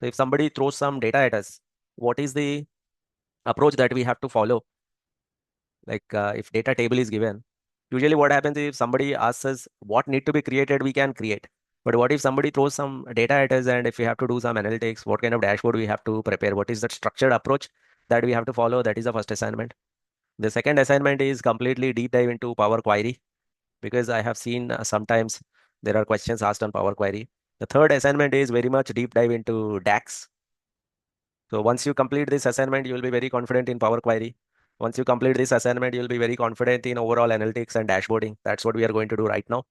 So if somebody throws some data at us, what is the approach that we have to follow? Like if data table is given, usually what happens is if somebody asks us what need to be created, we can create. But what if somebody throws some data at us and if we have to do some analytics, what kind of dashboard we have to prepare? What is that structured approach that we have to follow? That is the first assignment. The second assignment is completely deep dive into Power Query because I have seen sometimes there are questions asked on Power Query. The third assignment is very much deep dive into DAX. So once you complete this assignment, you will be very confident in Power Query. Once you complete this assignment, you will be very confident in overall analytics and dashboarding. That's what we are going to do right now.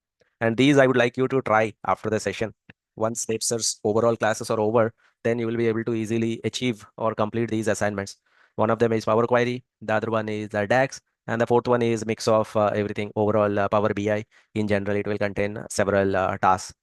And these I would like you to try after the session. Once Napster's overall classes are over, then you will be able to easily achieve or complete these assignments. One of them is Power Query, the other one is DAX, and the fourth one is mix of everything overall Power BI. In general, it will contain several tasks.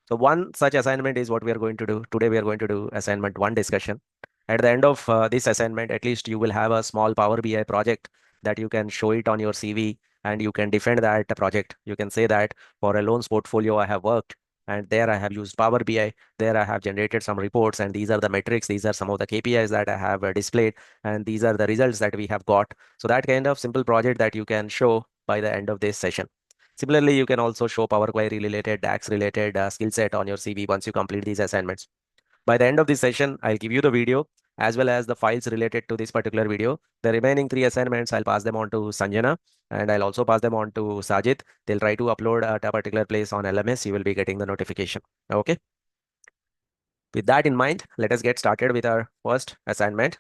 So one such assignment is what we are going to do. Today we are going to do assignment one discussion. At the end of this assignment, at least you will have a small Power BI project that you can show it on your CV and you can defend that project. You can say that for a loans portfolio I have worked and there I have used Power BI. There I have generated some reports and these are the metrics. These are some of the KPIs that I have displayed and these are the results that we have got. So that kind of simple project that you can show by the end of this session. Similarly, you can also show Power Query related, DAX related skill set on your CV once you complete these assignments. By the end of this session, I'll give you the video as well as the files related to this particular video. The remaining three assignments, I'll pass them on to Sanjana and I'll also pass them on to Sajid. They'll try to upload at a particular place on LMS. You will be getting the notification. Okay. With that in mind, let us get started with our first assignment.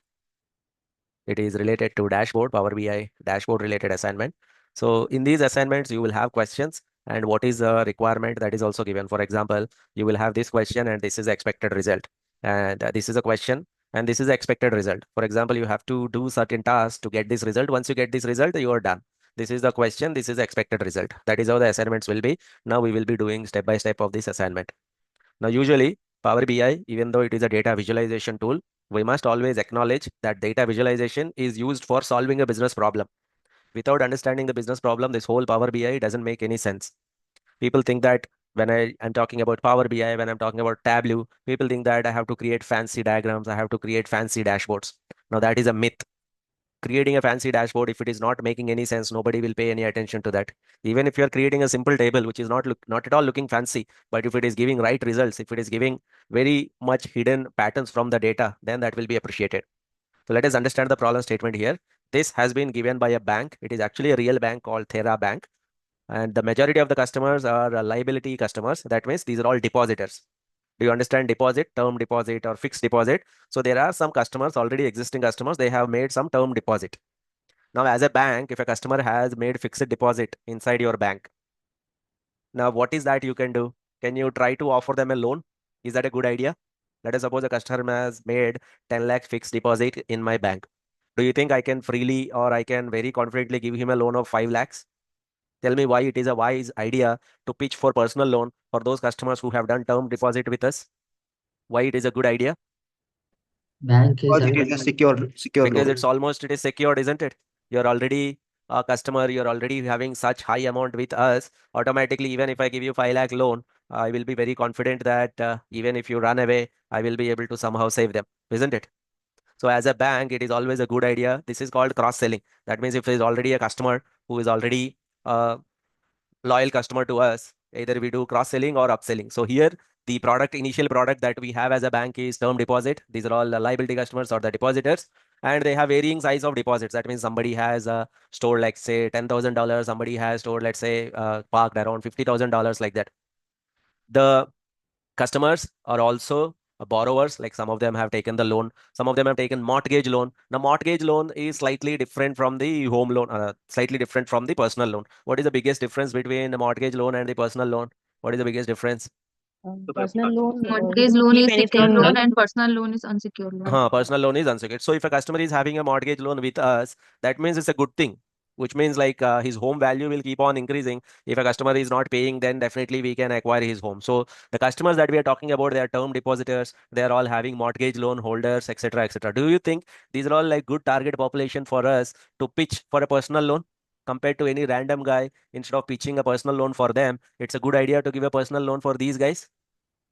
It is related to dashboard, Power BI dashboard related assignment. So in these assignments, you will have questions and what is the requirement that is also given. For example, you will have this question and this is the expected result. And this is a question and this is the expected result. For example, you have to do certain tasks to get this result. Once you get this result, you are done. This is the question. This is the expected result. That is how the assignments will be. Now we will be doing step by step of this assignment. Now, usually Power BI, even though it is a data visualization tool, we must always acknowledge that data visualization is used for solving a business problem. Without understanding the business problem, this whole Power BI doesn't make any sense. People think that when I am talking about Power BI, when I'm talking about Tableau, people think that I have to create fancy diagrams, I have to create fancy dashboards. Now, that is a myth. Creating a fancy dashboard, if it is not making any sense, nobody will pay any attention to that. Even if you're creating a simple table which is not at all looking fancy, but if it is giving right results, if it is giving very much hidden patterns from the data, then that will be appreciated. So let us understand the problem statement here. This has been given by a bank. It is actually a real bank called Thera Bank, and the majority of the customers are liability customers. That means these are all depositors. Do you understand deposit, term deposit, or fixed deposit? So there are some customers, already existing customers, they have made some term deposit. Now, as a bank, if a customer has made fixed deposit inside your bank, now what is that you can do? Can you try to offer them a loan? Is that a good idea? Let us suppose a customer has made 10 lakh fixed deposit in my bank. Do you think I can freely or I can very confidently give him a loan of 5 lakhs? Tell me why it is a wise idea to pitch for personal loan for those customers who have done term deposit with us. Why it is a good idea? Bank is Because it having is a secure Because loan. it is secured, isn't it? You're already a customer, you're already having such high amount with us. Automatically, even if I give you 5 lakh loan, I will be very confident that even if you run away, I will be able to somehow save them, isn't it? So as a bank, it is always a good idea. This is called cross selling. That means if there is already a customer who is already a loyal customer to us, either we do cross selling or upselling. So here the initial product that we have as a bank is term deposit. These are all the liability customers or the depositors, and they have varying size of deposits. That means somebody has stored like say $10,000, somebody has stored let's say parked around $50,000 like that. The customers are also borrowers, like some of them have taken the loan, some of them have taken mortgage loan. Now mortgage loan is slightly different from the home loan, slightly different from the personal loan. What is the biggest difference between the mortgage loan and the personal loan? What is the biggest difference? Personal loan, you Mortgage don't loan keep is secured anything. loan and personal loan is unsecured loan. Personal loan is unsecured. So if a customer is having a mortgage loan with us, that means it's a good thing, which means like his home value will keep on increasing. If a customer is not paying, then definitely we can acquire his home. So the customers that we are talking about, they are term depositors. They are all having mortgage loan holders, etc., etc. Do you think these are all like good target population for us to pitch for a personal loan? Compared to any random guy, instead of pitching a personal loan for them, it's a good idea to give a personal loan for these guys.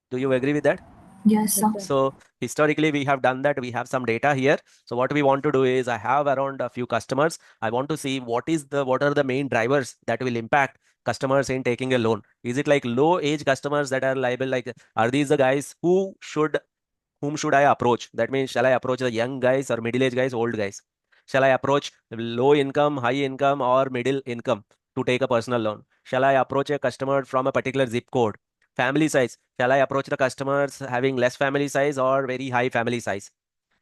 Do you agree with that? Yes, sir. So historically, we have done that. We have some data here. So what we want to do is I have around a few customers. I want to see what are the main drivers that will impact customers in taking a loan. Is it like low age customers that are liable? Like, are these the guys whom should I approach? That means, shall I approach the young guys or middle age guys, old guys? Shall I approach low income, high income, or middle income to take a personal loan? Shall I approach a customer from a particular zip code? Family size. Shall I approach the customers having less family size or very high family size?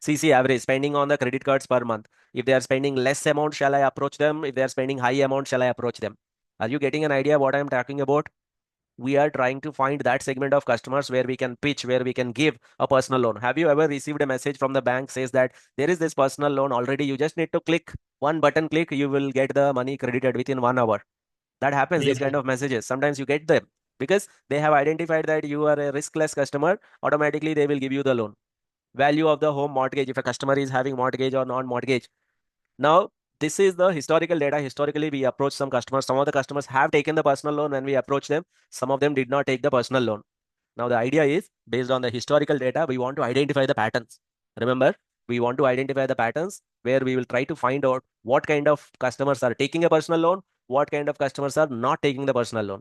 CC average, spending on the credit cards per month. If they are spending less amount, shall I approach them? If they are spending high amount, shall I approach them? Are you getting an idea what I'm talking about? We are trying to find that segment of customers where we can pitch, where we can give a personal loan. Have you ever received a message from the bank says that there is this personal loan already? You just need to click one button click, you will get the money credited within 1 hour. That happens, these Yes, kind of messages. Sometimes you get them because they have identified that you are a riskless customer. Automatically, they will give you the loan. Value of the home mortgage, if a customer is having mortgage or non-mortgage. Now, this is the historical data. Historically, we approach some customers. Some of the customers have taken the personal loan when we approach them. Some of them did not take the personal loan. Now, the idea is based on the historical data, we want to identify the patterns. Remember, we want to identify the patterns where we will try to find out what kind of customers are taking a personal loan, what kind of customers are not taking the personal loan.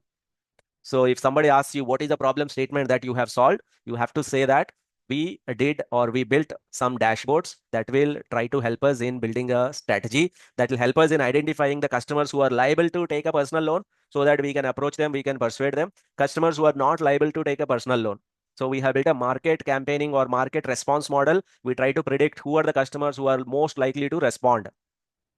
So if somebody asks you what is the problem statement that you have solved, you have to say that we did or we built some dashboards that will try to help us in building a strategy that will help us in identifying the customers who are liable to take a personal loan so that we can approach them, we can persuade them. Customers who are not liable to take a personal loan. So we have built a market campaigning or market response model. We try to predict who are the customers who are most likely to respond.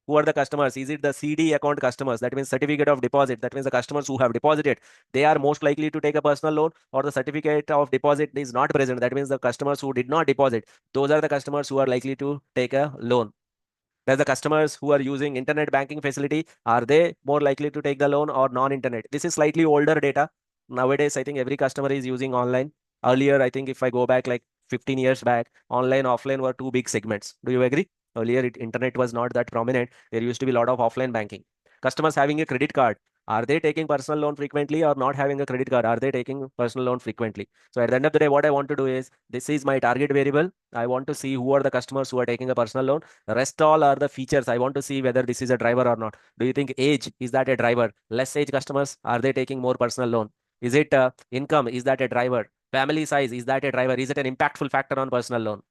Who are the customers? Is it the CD account customers? That means certificate of deposit. That means the customers who have deposited, they are most likely to take a personal loan, or the certificate of deposit is not present. That means the customers who did not deposit, those are the customers who are likely to take a loan. Does the customers who are using internet banking facility, are they more likely to take the loan or non-internet? This is slightly older data. Nowadays, I think every customer is using online. Earlier, I think if I go back like 15 years back, online, offline were two big segments. Do you agree? Earlier, internet was not that prominent. There used to be a lot of offline banking. Customers having a credit card, are they taking personal loan frequently or not having a credit card? Are they taking personal loan frequently? So at the end of the day, what I want to do is this is my target variable. I want to see who are the customers who are taking a personal loan. The rest all are the features. I want to see whether this is a driver or not. Do you think age is that a driver? Less age customers, are they taking more personal loan? Is it income? Is that a driver? Family size, is that a driver? Is it an impactful factor on personal loan?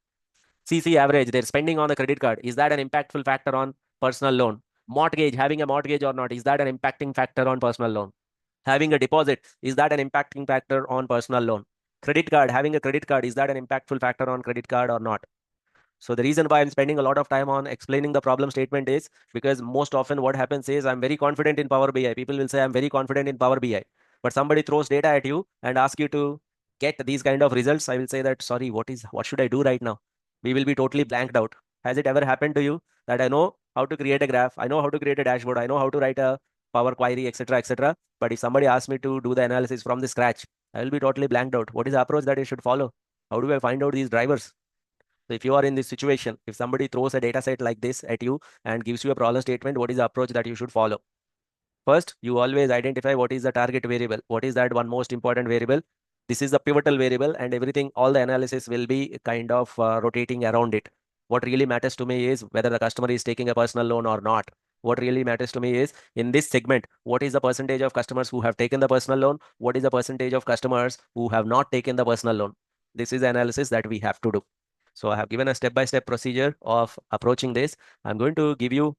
CC average, they're spending on the credit card. Is that an impactful factor on personal loan? Mortgage, having a mortgage or not, is that an impacting factor on personal loan? Having a deposit, is that an impacting factor on personal loan? Credit card, having a credit card, is that an impactful factor on credit card or not? So the reason why I'm spending a lot of time on explaining the problem statement is because most often what happens is I'm very confident in Power BI. People will say I'm very confident in Power BI, but somebody throws data at you and ask you to get these kind of results. I will say that sorry, what should I do right now? We will be totally blanked out. Has it ever happened to you that I know how to create a graph, I know how to create a dashboard, I know how to write a Power query, etc., etc. But if somebody asks me to do the analysis from the scratch, I will be totally blanked out. What is the approach that I should follow? How do I find out these drivers? So if you are in this situation, if somebody throws a data set like this at you and gives you a problem statement, what is the approach that you should follow? First, you always identify what is the target variable. What is that one most important variable? This is the pivotal variable, and everything, all the analysis will be kind of rotating around it. What really matters to me is whether the customer is taking a personal loan or not. What really matters to me is in this segment, what is the percentage of customers who have taken the personal loan? What is the percentage of customers who have not taken the personal loan? This is the analysis that we have to do. So I have given a step-by-step procedure of approaching this. I'm going to give you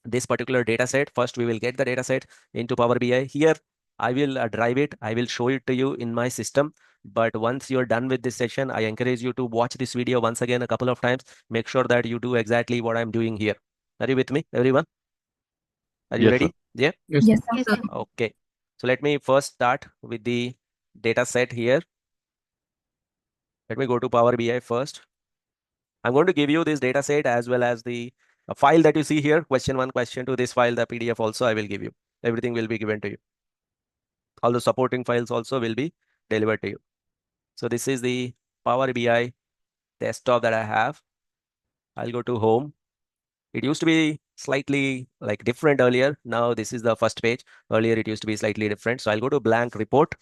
this particular data set. First, we will get the data set into Power BI. Here, I will drive it. I will show it to you in my system. But once you're done with this session, I encourage you to watch this video once again a couple of times. Make sure that you do exactly what I'm doing here. Are you with me, everyone? Are you Yes, sir. ready? Yeah? yes, Yes, sir. sir. Okay. So let me first start with the data set here. Let me go to Power BI first. I'm going to give you this data set as well as the file that you see here, question one, question two, this file, the PDF also I will give you. Everything will be given to you. All the supporting files also will be delivered to you. So this is the Power BI desktop that I have. I'll go to home. It used to be slightly like different earlier. Now this is the first page. Earlier it used to be slightly different. So I'll go to blank report.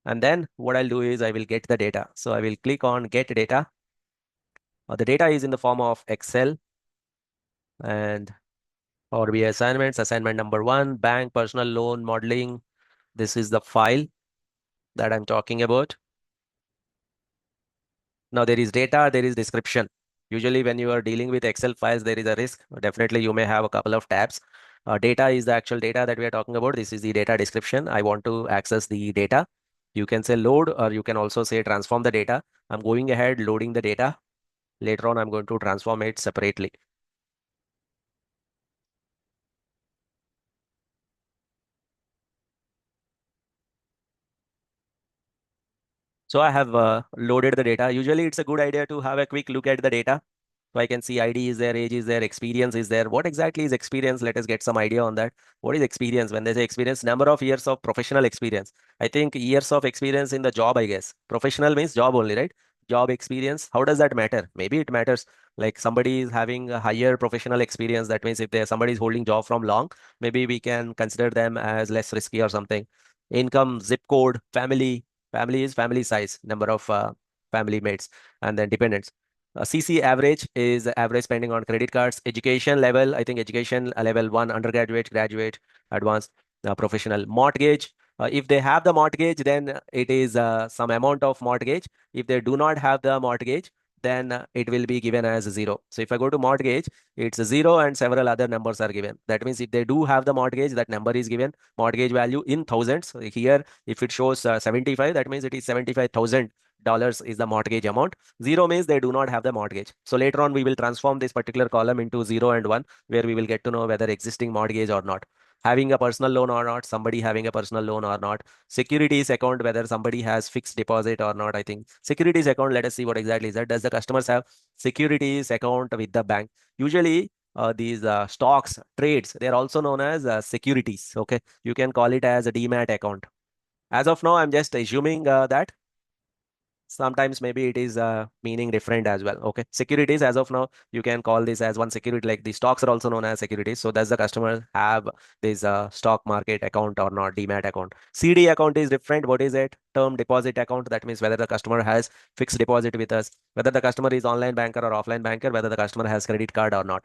And then what I'll do is I will get the data. So I will click on get data. The data is in the form of Excel and or be assignments, assignment number 1, bank personal loan modeling. This is the file that I'm talking about. Now there is data, there is description. Usually when you are dealing with Excel files, there is a risk. Definitely you may have a couple of tabs. Data is the actual data that we are talking about. This is the data description. I want to access the data. You can say load or you can also say transform the data. I'm going ahead loading the data. Later on, I'm going to transform it separately. So I have loaded the data. Usually it's a good idea to have a quick look at the data. So I can see ID is there, age is there, experience is there. What exactly is experience? Let us get some idea on that. What is experience? When they say experience, number of years of professional experience. I think years of experience in the job, I guess. Professional means job only, right? Job experience. How does that matter? Maybe it matters. Like somebody is having a higher professional experience. That means if there somebody is holding job from long, maybe we can consider them as less risky or something. Income, zip code, family. Family is family size, number of family mates, and then dependents. CC average is average spending on credit cards. Education level, I think education level 1, undergraduate, graduate, advanced, professional. Mortgage, if they have the mortgage, then it is some amount of mortgage. If they do not have the mortgage, then it will be given as 0. So if I go to mortgage, it's 0 and several other numbers are given. That means if they do have the mortgage, that number is given. Mortgage value in thousands. Here, if it shows 75, that means it is $75,000 is the mortgage amount. 0 means they do not have the mortgage. So later on, we will transform this particular column into 0 and 1, where we will get to know whether existing mortgage or not. Having a personal loan or not, somebody having a personal loan or not. Securities account, whether somebody has fixed deposit or not. I think securities account, let us see what exactly is that. Does the customers have securities account with the bank? Usually, these stocks, trades, they are also known as securities. Okay. You can call it as a demat account. As of now, I'm just assuming that sometimes maybe it is meaning different as well. Okay, securities, as of now you can call this as one security, like the stocks are also known as securities. So does the customer have this stock market account or not? Demat account. CD account is different. What is it? Term deposit account. That means whether the customer has fixed deposit with us, whether the customer is online banker or offline banker, whether the customer has credit card or not.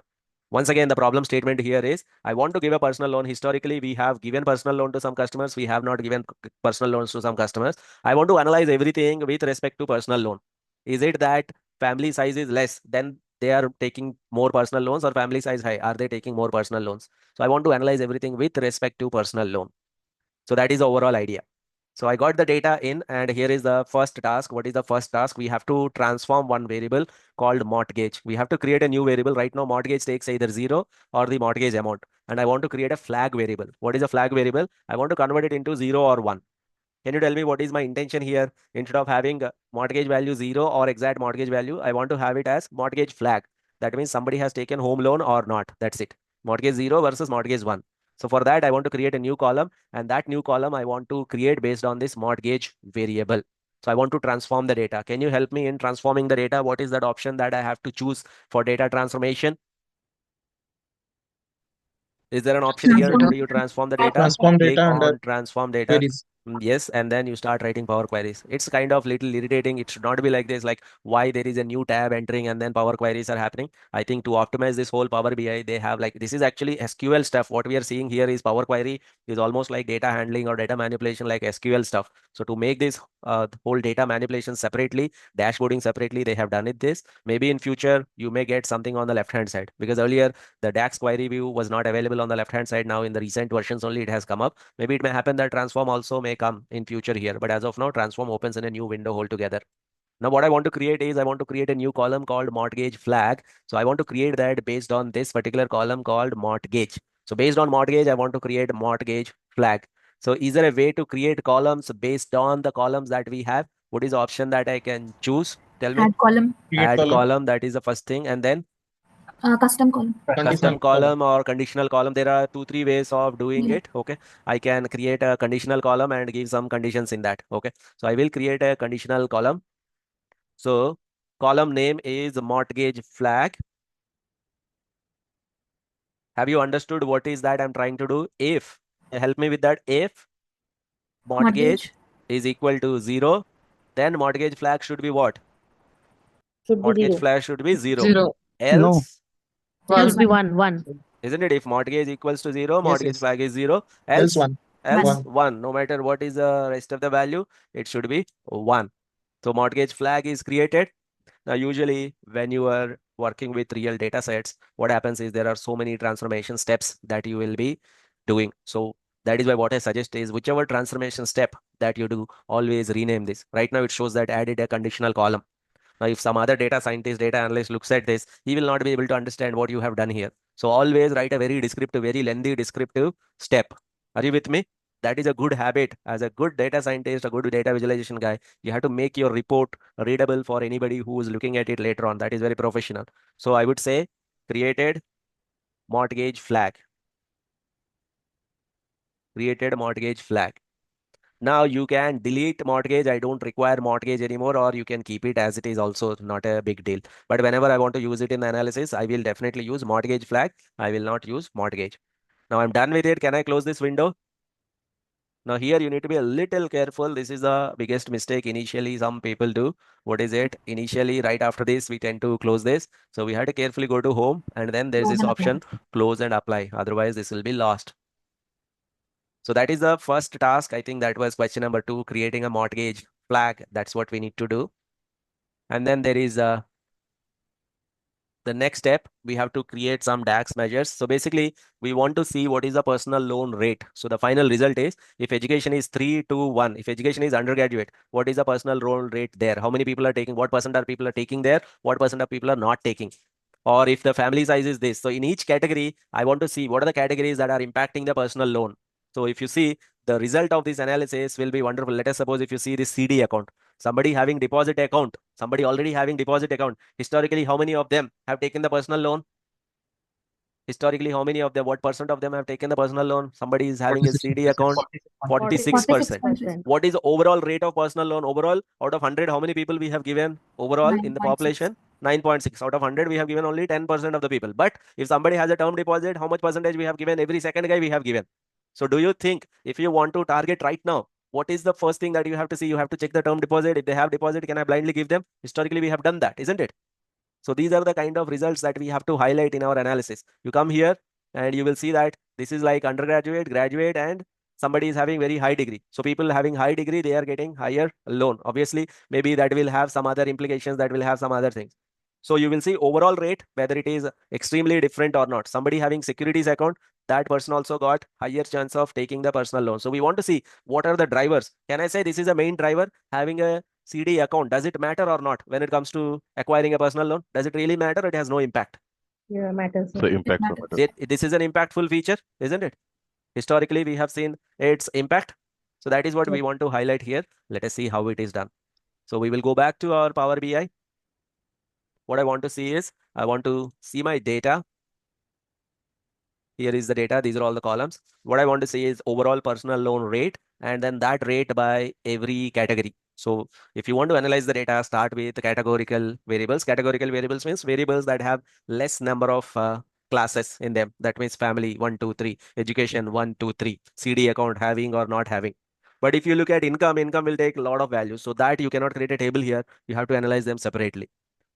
Once again, the problem statement here is I want to give a personal loan. Historically, we have given personal loan to some customers. We have not given personal loans to some customers. I want to analyze everything with respect to personal loan. Is it that family size is less, then they are taking more personal loans, or family size high, are they taking more personal loans? So I want to analyze everything with respect to personal loan. So that is the overall idea. So I got the data in, and here is the first task. What is the first task? We have to transform one variable called mortgage. We have to create a new variable. Right now, mortgage takes either 0 or the mortgage amount. And I want to create a flag variable. What is a flag variable? I want to convert it into 0 or 1. Can you tell me what is my intention here? Instead of having mortgage value 0 or exact mortgage value, I want to have it as mortgage flag. That means somebody has taken home loan or not. That's it. Mortgage 0 versus mortgage 1. So for that, I want to create a new column, and that new column I want to create based on this mortgage variable. So I want to transform the data. Can you help me in transforming the data? What is that option that I have to choose for data transformation? Is there an option here? Transform. How do you transform the data? Transform Click data under on transform data. queries. Yes, and then you start writing Power Queries. It's kind of little irritating. It should not be like this, like why there is a new tab entering and then Power Queries are happening. I think to optimize this whole Power BI, they have like, this is actually SQL stuff. What we are seeing here is Power Query is almost like data handling or data manipulation, like SQL stuff. So to make this whole data manipulation separately, dashboarding separately, they have done it this. Maybe in future, you may get something on the left-hand side, because earlier the DAX query view was not available on the left hand side. Now in the recent versions only it has come up. Maybe it may happen that transform also may come in future here, but as of now transform opens in a new window altogether. Now what I want to create is I want to create a new column called mortgage flag. So I want to create that based on this particular column called mortgage. So based on mortgage, I want to create mortgage flag. So is there a way to create columns based on the columns that we have? What is the option that I can choose? Tell me. Add column. Create Add column. column, that is the first thing. And then Custom column. Conditional custom column or conditional column. There are 2 3 ways of doing Yeah. it. Okay, I can create a conditional column and give some conditions in that. Okay, so I will create a conditional column. So column name is mortgage flag. Have you understood what is that I'm trying to do? If help me with that. If mortgage Mortgage. is equal to 0, then mortgage flag should be what? Should be Mortgage 0. flag should be 0. 0. Else, Else One. be 1. 1. isn't it? If mortgage equals to 0, Yes, mortgage yes. flag is 0. Else Else, 1. else 1. 1. No matter what is the rest of the value, it should be 1. So mortgage flag is created. Now, usually when you are working with real data sets, what happens is there are so many transformation steps that you will be doing. So that is why what I suggest is whichever transformation step that you do, always rename this. Right now, it shows that added a conditional column. Now, if some other data scientist, data analyst looks at this, he will not be able to understand what you have done here. So always write a very descriptive, very lengthy descriptive step. Are you with me? That is a good habit. As a good data scientist, a good data visualization guy, you have to make your report readable for anybody who is looking at it later on. That is very professional. So I would say created mortgage flag. Created mortgage flag. Now you can delete mortgage. I don't require mortgage anymore, or you can keep it as it is, also not a big deal. But whenever I want to use it in the analysis, I will definitely use mortgage flag. I will not use mortgage. Now I'm done with it. Can I close this window? Now here you need to be a little careful. This is the biggest mistake initially some people do. What is it? Initially, right after this, we tend to close this. So we have to carefully go to home, and then there's this option, close and apply. Otherwise, this will be lost. So that is the first task. I think that was question number 2, creating a mortgage flag. That's what we need to do. And then there is the next step. We have to create some DAX measures. So basically, we want to see what is the personal loan rate. So the final result is if education is 3 to 1, if education is undergraduate, what is the personal loan rate there? How many people are taking? What percent are people are taking there? What percent of people are not taking? Or if the family size is this. So in each category, I want to see what are the categories that are impacting the personal loan. So if you see, the result of this analysis will be wonderful. Let us suppose if you see this CD account, somebody having deposit account, somebody already having deposit account. Historically, how many of them have taken the personal loan? Historically, how many of them, what percent of them have taken the personal loan? Somebody is having a CD account, 46%. 46%. What is the overall rate of personal loan? Overall, out of 100, how many people we have given overall in the 9.6. population? 9.6. Out of 100, we have given only 10% of the people. But if somebody has a term deposit, how much percentage we have given? Every second guy we have given. So do you think if you want to target right now, what is the first thing that you have to see? You have to check the term deposit. If they have deposit, can I blindly give them? Historically, we have done that, isn't it? So these are the kind of results that we have to highlight in our analysis. You come here and you will see that this is like undergraduate, graduate, and somebody is having very high degree. So people having high degree, they are getting higher loan. Obviously, maybe that will have some other implications, that will have some other things. So you will see overall rate, whether it is extremely different or not. Somebody having securities account, that person also got higher chance of taking the personal loan. So we want to see what are the drivers. Can I say this is a main driver? Having a CD account, does it matter or not when it comes to acquiring a personal loan? Does it really matter? It has no impact. Yeah, matters. So impact matters. This is an impactful feature, isn't it? Historically, we have seen its impact. So that is what we want to highlight here. Let us see how it is done. So we will go back to our Power BI. What I want to see is, I want to see my data. Here is the data. These are all the columns. What I want to see is overall personal loan rate, and then that rate by every category. So if you want to analyze the data, start with categorical variables. Categorical variables means variables that have less number of classes in them. That means family 1, 2, 3, education 1, 2, 3, CD account having or not having. But if you look at income, income will take a lot of values. So that you cannot create a table here. You have to analyze them separately.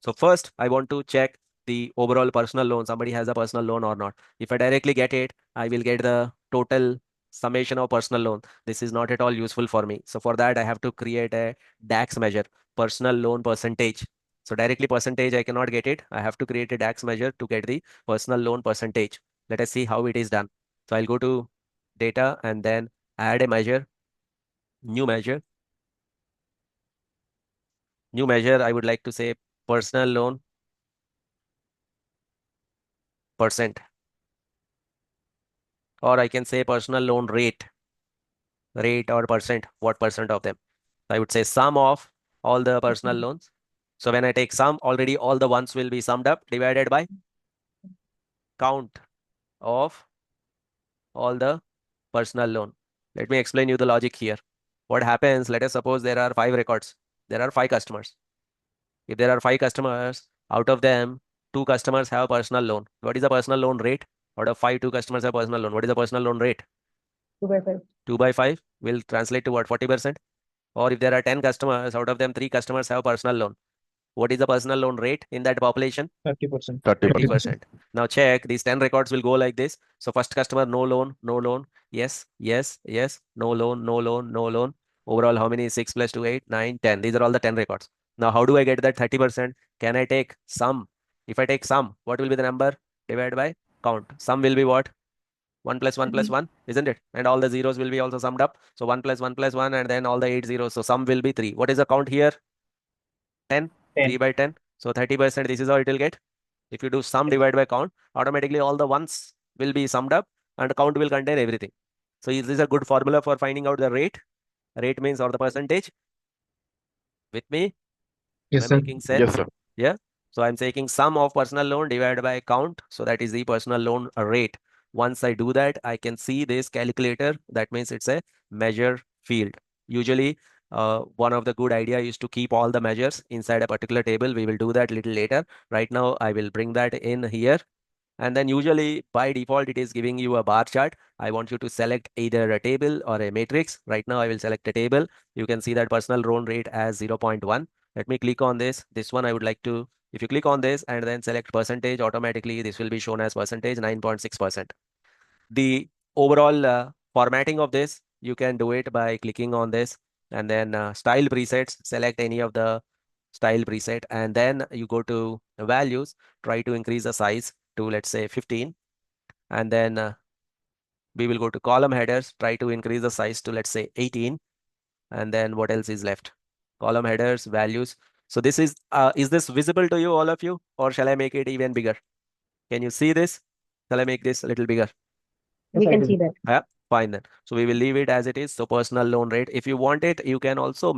So first, I want to check the overall personal loan. Somebody has a personal loan or not. If I directly get it, I will get the total summation of personal loan. This is not at all useful for me. So for that, I have to create a DAX measure, personal loan percentage. So directly percentage, I cannot get it. I have to create a DAX measure to get the personal loan percentage. Let us see how it is done. So I'll go to data and then add a measure, new measure. New measure, I would like to say personal loan percent, or I can say personal loan rate or percent, what percent of them. I would say sum of all the personal loans. So when I take sum, already all the ones will be summed up, divided by count of all the personal loan. Let me explain you the logic here. What happens, let us suppose there are 5 records. There are 5 customers. If there are 5 customers, out of them, 2 customers have personal loan. What is the personal loan rate? Out of 5, 2 customers have personal loan. What is the personal loan rate? 2 by 5. 2 by 5 will translate to what? 40%? or if there are 10 customers, out of them 3 customers have personal loan, what is the personal loan rate in that population? 30%. 30%. Now check, these 10 records will go like this. So first customer, no loan, no loan. Yes, yes, yes, no loan, no loan, no loan. Overall, how many? 6 plus 2, 8, 9, 10. These are all the 10 records. Now, how do I get that 30%? Can I take sum? If I take sum, what will be the number? Divided by count. Sum will be what? 1 plus 1 plus 1, isn't it? And all the zeros will be also summed up. So 1 plus 1 plus 1, and then all the 8 zeros. So sum will be 3. What is the count here? 10. 3 by 10. So 30%, this is how it will get. If you do sum divided by count, automatically all the ones will be summed up and count will contain everything. So is this a good formula for finding out the rate? Rate means or the percentage. With me? Am I Yes, sir. making sense? Yes, sir. Yeah. So I'm taking sum of personal loan divided by count. So that is the personal loan rate. Once I do that, I can see this calculator. That means it's a measure field. Usually, one of the good idea is to keep all the measures inside a particular table. We will do that little later. Right now, I will bring that in here. And then usually by default, it is giving you a bar chart. I want you to select either a table or a matrix. Right now, I will select a table. You can see that personal loan rate as 0.1. Let me click on this. This one I would like to, if you click on this and then select percentage, automatically this will be shown as percentage 9.6%. The overall formatting of this, you can do it by clicking on this and then style presets, select any of the style preset, and then you go to values, try to increase the size to let's say 15, and then we will go to column headers, try to increase the size to let's say 18, and then what else is left? Column headers, values. So this is this visible to you, all of you, or shall I make it even bigger? Can you see this? Shall I make this a little bigger? We can see that. Yeah, fine then. So we will leave it as it is. So personal loan rate. If you want it, you can also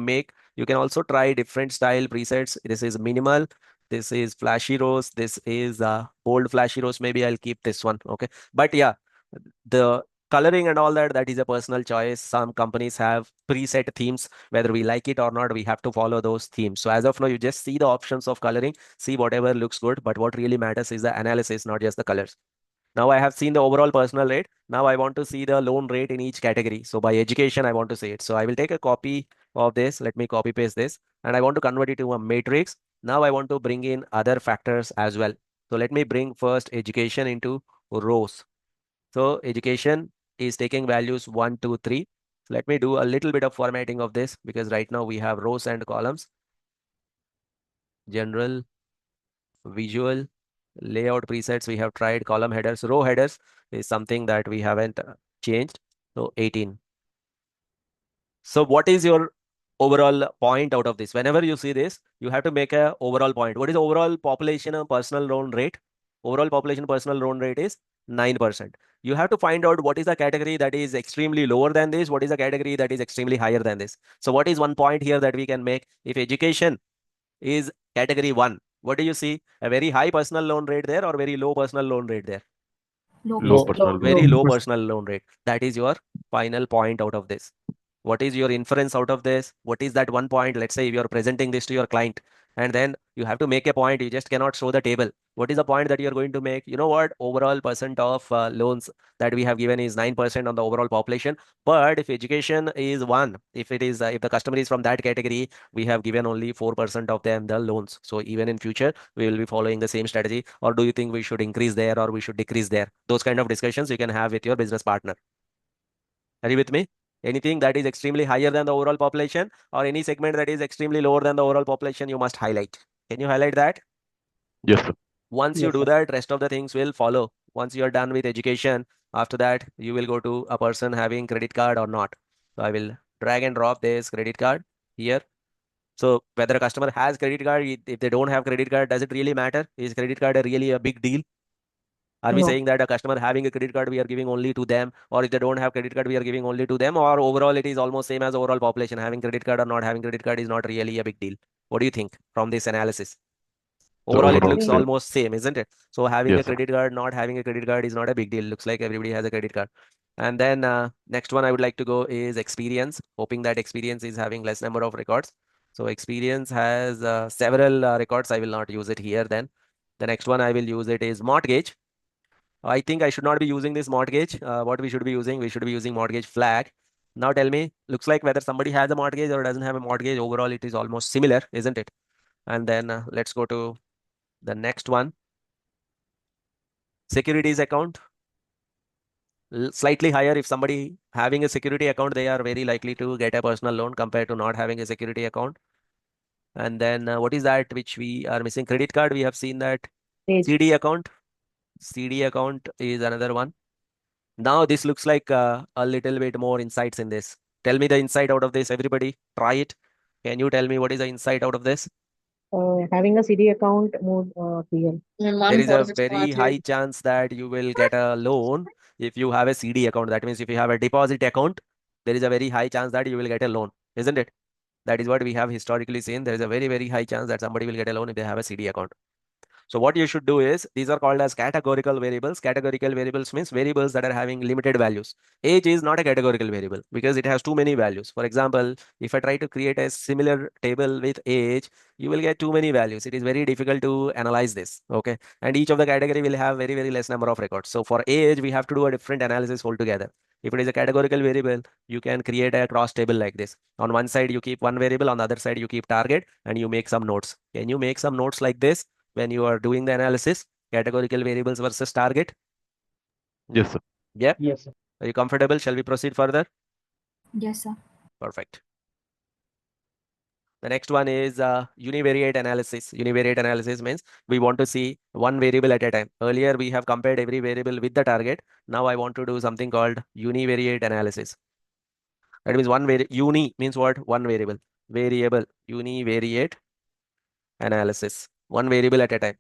try different style presets. This is minimal. This is flashy rows. This is bold flashy rows. Maybe I'll keep this one. Okay. But yeah, the coloring and all that, that is a personal choice. Some companies have preset themes. Whether we like it or not, we have to follow those themes. So as of now, you just see the options of coloring, see whatever looks good. But what really matters is the analysis, not just the colors. Now I have seen the overall personal rate. Now I want to see the loan rate in each category. So by education, I want to see it. So I will take a copy of this. Let me copy paste this and I want to convert it to a matrix. Now I want to bring in other factors as well. So let me bring first education into rows. So education is taking values 1, 2, 3. So let me do a little bit of formatting of this because right now we have rows and columns. General, visual, layout presets we have tried. Column headers, row headers is something that we haven't changed. So 18. So what is your overall point out of this? Whenever you see this, you have to make a overall point. What is overall population of personal loan rate? Overall population personal loan rate is 9%. You have to find out what is the category that is extremely lower than this, what is the category that is extremely higher than this. So what is one point here that we can make? If education is category 1, what do you see? A very high personal loan rate there or very low personal loan rate there? Low Low personal. personal Very loan. low personal loan rate. That is your final point out of this. What is your inference out of this? What is that one point? Let's say if you're presenting this to your client and then you have to make a point, you just cannot show the table. What is the point that you're going to make? You know what? Overall percent of loans that we have given is 9% on the overall population. But if education is one, if it is, if the customer is from that category, we have given only 4% of them the loans. So even in future, we will be following the same strategy. Or do you think we should increase there or we should decrease there? Those kind of discussions you can have with your business partner. Are you with me? Anything that is extremely higher than the overall population or any segment that is extremely lower than the overall population, you must highlight. Can you highlight that? Yes, sir. Once you Yes, do sir. that, rest of the things will follow. Once you are done with education, after that, you will go to a person having credit card or not. So I will drag and drop this credit card here. So whether a customer has credit card, if they don't have credit card, does it really matter? Is credit card really a big deal? Are we No. saying that a customer having a credit card, we are giving only to them, or if they don't have credit card, we are giving only to them, or overall it is almost same as overall population. Having credit card or not having credit card is not really a big deal. What do you think from this analysis? The Overall, it overall looks Actually, same. almost same, isn't it? So having a Yes, sir. credit card, not having a credit card is not a big deal. Looks like everybody has a credit card. And then next one I would like to go is experience, hoping that experience is having less number of records. So experience has several records. I will not use it here then. The next one I will use it is mortgage. I think I should not be using this mortgage. What we should be using? We should be using mortgage flag. Now tell me, looks like whether somebody has a mortgage or doesn't have a mortgage. Overall, it is almost similar, isn't it? And then let's go to the next one. Securities account. Slightly higher. If somebody having a security account, they are very likely to get a personal loan compared to not having a security account. And then what is that which we are missing? Credit card. We have seen that. Age. CD account. CD account is another one. Now this looks like a little bit more insights in this. Tell me the insight out of this, everybody. Try it. Can you tell me what is the insight out of this? Having a CD account more real. There is a very high chance that you will get a loan if you have a CD account. That means if you have a deposit account, there is a very high chance that you will get a loan, isn't it? That is what we have historically seen. There is a very, very high chance that somebody will get a loan if they have a CD account. So what you should do is, these are called as categorical variables. Categorical variables means variables that are having limited values. Age is not a categorical variable because it has too many values. For example, if I try to create a similar table with age, you will get too many values. It is very difficult to analyze this. Okay. And each of the category will have very, very less number of records. So for age, we have to do a different analysis altogether. If it is a categorical variable, you can create a cross table like this. On one side, you keep one variable, on the other side, you keep target, and you make some notes. Can you make some notes like this when you are doing the analysis? Categorical variables versus target. Yes, sir. Yeah. Yes, sir. Are you comfortable? Shall we proceed further? Yes, sir. Perfect. The next one is univariate analysis. Univariate analysis means we want to see one variable at a time. Earlier, we have compared every variable with the target. Now I want to do something called univariate analysis. That means uni means what? One variable. Variable. Univariate analysis. One variable at a time.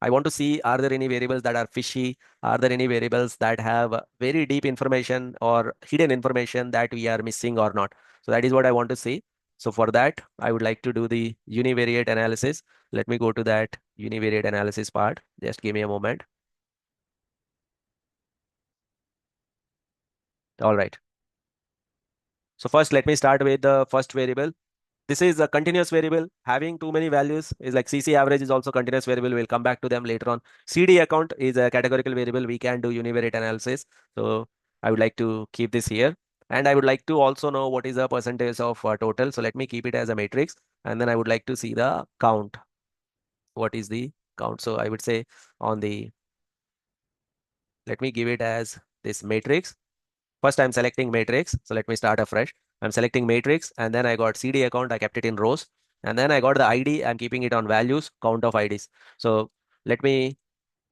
I want to see, are there any variables that are fishy? Are there any variables that have very deep information or hidden information that we are missing or not? So that is what I want to see. So for that, I would like to do the univariate analysis. Let me go to that univariate analysis part. Just give me a moment. All right. So first, let me start with the first variable. This is a continuous variable. Having too many values is like CC average is also continuous variable. We'll come back to them later on. CD account is a categorical variable. We can do univariate analysis. So I would like to keep this here. And I would like to also know what is the percentage of total. So let me keep it as a matrix. And then I would like to see the count. What is the count? So I would say on the, let me give it as this matrix. First, I'm selecting matrix. So let me start afresh. I'm selecting matrix and then I got CD account. I kept it in rows. And then I got the ID. I'm keeping it on values, count of IDs. So let me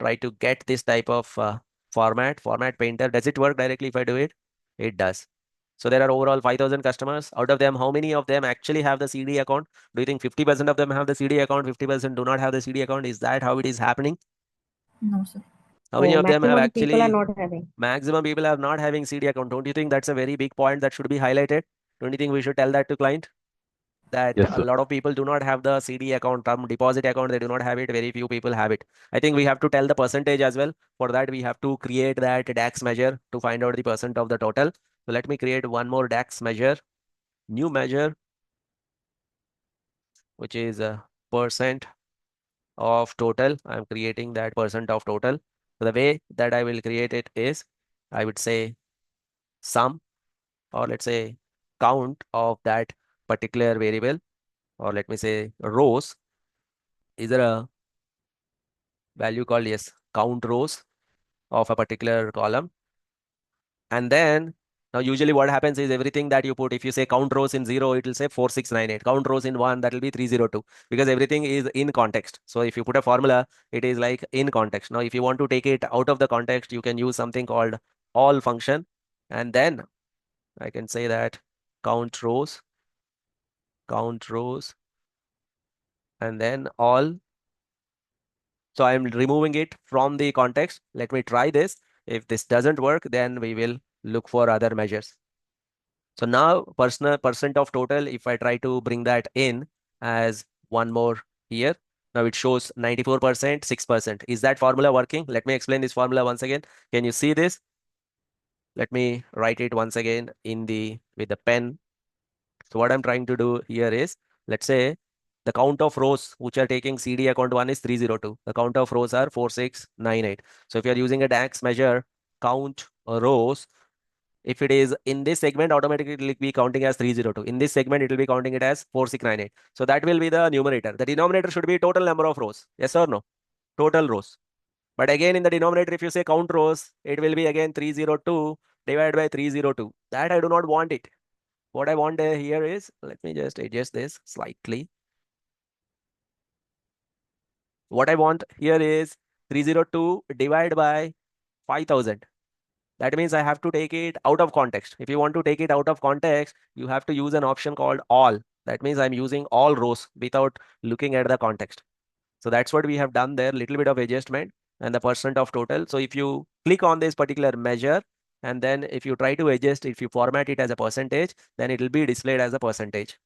try to get this type of format painter. Does it work directly if I do it? It does. So there are overall 5,000 customers. Out of them, how many of them actually have the CD account? Do you think 50% of them have the CD account? 50% do not have the CD account? Is that how it is happening? No, sir. How many of them have Maximum people are actually not having. maximum people are not having CD account? Don't you think that's a very big point that should be highlighted? Don't you think we should tell that to client? That Yes, a sir. lot of people do not have the CD account, term deposit account, they do not have it. Very few people have it. I think we have to tell the percentage as well. For that, we have to create that DAX measure to find out the percent of the total. So let me create one more DAX measure, new measure, which is a percent of total. I'm creating that percent of total. So the way that I will create it is, I would say sum, or let's say count of that particular variable, or let me say rows. Is there a value called, yes, count rows of a particular column? And then now usually what happens is everything that you put, if you say count rows in 0, it will say 4698. Count rows in 1, that will be 302, because everything is in context. So if you put a formula, it is like in context. Now if you want to take it out of the context, you can use something called all function. And then I can say that count rows, and then all. So I'm removing it from the context. Let me try this. If this doesn't work, then we will look for other measures. So now personal percent of total, if I try to bring that in as one more here, now it shows 94%, 6%. Is that formula working? Let me explain this formula once again. Can you see this? Let me write it once again in the with the pen. So what I'm trying to do here is, let's say the count of rows which are taking CD account 1 is 302. The count of rows are 4698. So if you're using a DAX measure, count rows If it is in this segment, automatically it will be counting as 302. In this segment, it will be counting it as 4698. So that will be the numerator. The denominator should be total number of rows. Yes or no? Total rows. But again, in the denominator, if you say count rows, it will be again 302 divided by 302. That I do not want it. What I want here is, let me just adjust this slightly. What I want here is 302 divided by 5000. That means I have to take it out of context. If you want to take it out of context, you have to use an option called all. That means I'm using all rows without looking at the context. So that's what we have done there, little bit of adjustment and the percent of total. So if you click on this particular measure, and then if you try to adjust, if you format it as a percentage, then it will be displayed as a percentage.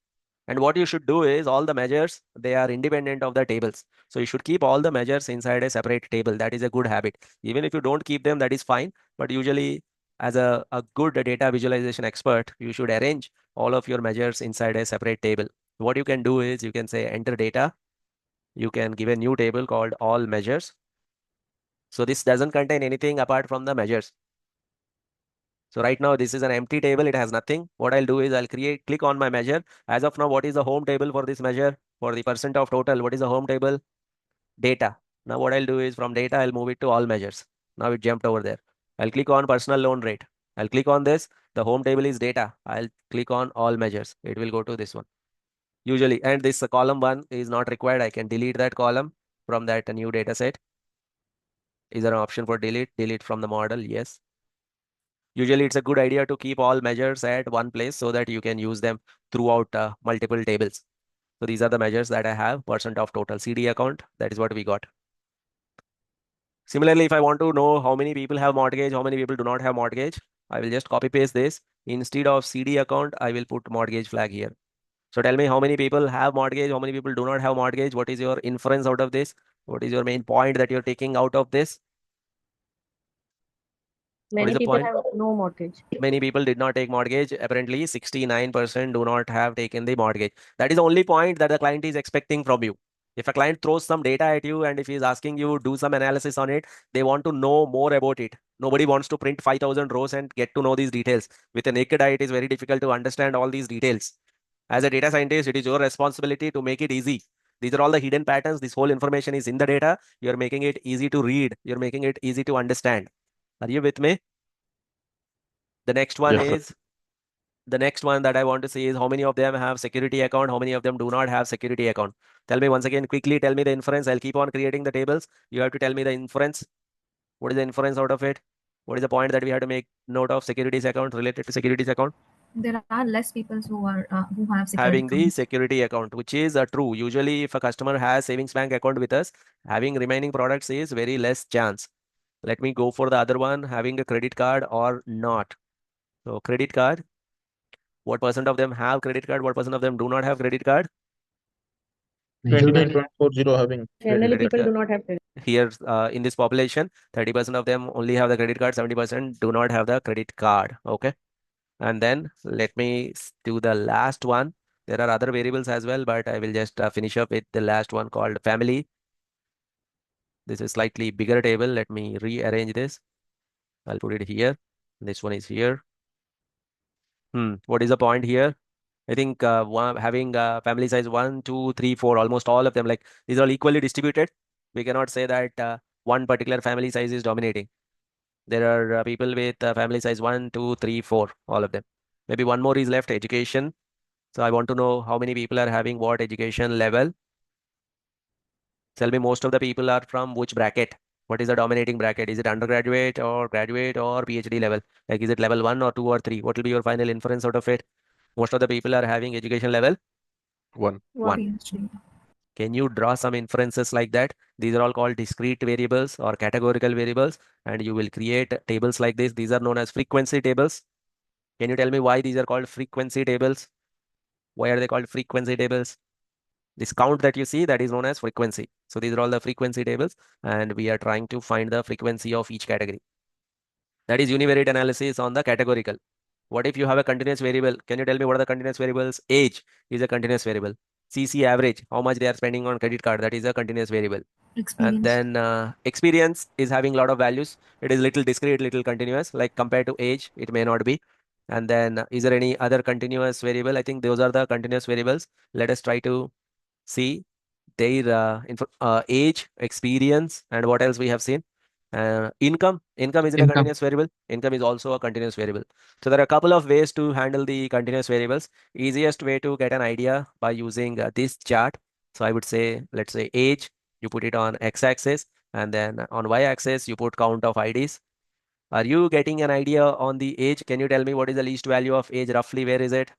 And what you should do is all the measures, they are independent of the tables. So you should keep all the measures inside a separate table. That is a good habit. Even if you don't keep them, that is fine. But usually as a good data visualization expert, you should arrange all of your measures inside a separate table. What you can do is you can say enter data. You can give a new table called all measures. So this doesn't contain anything apart from the measures. So right now this is an empty table. It has nothing. What I'll do is I'll click on my measure. As of now, what is the home table for this measure? For the percent of total, what is the home table? Data. Now what I'll do is from data, I'll move it to all measures. Now it jumped over there. I'll click on personal loan rate. I'll click on this. The home table is data. I'll click on all measures. It will go to this one. Usually, and this column 1 is not required. I can delete that column from that new data set. Is there an option for delete? Delete from the model? Yes. Usually it's a good idea to keep all measures at one place so that you can use them throughout multiple tables. So these are the measures that I have, percent of total CD account. That is what we got. Similarly, if I want to know how many people have mortgage, how many people do not have mortgage, I will just copy paste this. Instead of CD account, I will put mortgage flag here. So tell me how many people have mortgage, how many people do not have mortgage. What is your inference out of this? What is your main point that you're taking out of this? What is Many the people point? have no mortgage. Many people did not take mortgage. Apparently, 69% do not have taken the mortgage. That is the only point that the client is expecting from you. If a client throws some data at you and if he is asking you do some analysis on it, they want to know more about it. Nobody wants to print 5,000 rows and get to know these details. With a naked eye, it is very difficult to understand all these details. As a data scientist, it is your responsibility to make it easy. These are all the hidden patterns. This whole information is in the data. You're making it easy to read. You're making it easy to understand. Are you with me? The next one Yes, sir. is the next one that I want to see is how many of them have security account, how many of them do not have security account. Tell me once again, quickly tell me the inference. I'll keep on creating the tables. You have to tell me the inference. What is the inference out of it? What is the point that we have to make note of securities account related to securities account? There are less people who have security Having the accounts. security account, which is true. Usually, if a customer has savings bank account with us, having remaining products is very less chance. Let me go for the other one, having a credit card or not. So credit card, what percent of them have credit card? What percent of them do not have credit card? Majority 29.40 having Generally, credit Credit people card. do card. not have credit. Here in this population, 30% of them only have the credit card, 70% do not have the credit card. Okay. And then let me do the last one. There are other variables as well, but I will just finish up with the last one called family. This is slightly bigger table. Let me rearrange this. I'll put it here. This one is here. What is the point here? I think having family size 1, 2, 3, 4, almost all of them, like these are all equally distributed. We cannot say that one particular family size is dominating. There are people with family size 1, 2, 3, 4, all of them. Maybe one more is left, education. So I want to know how many people are having what education level. Tell me most of the people are from which bracket? What is the dominating bracket? Is it undergraduate or graduate or PhD level? Like is it level 1 or 2 or 3? What will be your final inference out of it? Most of the people are having education level One. 1. One. PhD. Can you draw some inferences like that? These are all called discrete variables or categorical variables, and you will create tables like this. These are known as frequency tables. Can you tell me why these are called frequency tables? Why are they called frequency tables? This count that you see, that is known as frequency. So these are all the frequency tables, and we are trying to find the frequency of each category. That is univariate analysis on the categorical. What if you have a continuous variable? Can you tell me what are the continuous variables? Age is a continuous variable. CC average, how much they are spending on credit card, that is a continuous variable. And Experience. then experience is having a lot of values. It is little discrete, little continuous, like compared to age, it may not be. And then is there any other continuous variable? I think those are the continuous variables. Let us try to see their age, experience, and what else we have seen. Income. Income isn't a Income. continuous variable. Income is also a continuous variable. So there are a couple of ways to handle the continuous variables. Easiest way to get an idea by using this chart. So I would say, let's say age, you put it on x-axis, and then on y-axis, you put count of IDs. Are you getting an idea on the age? Can you tell me what is the least value of age roughly? Where is it?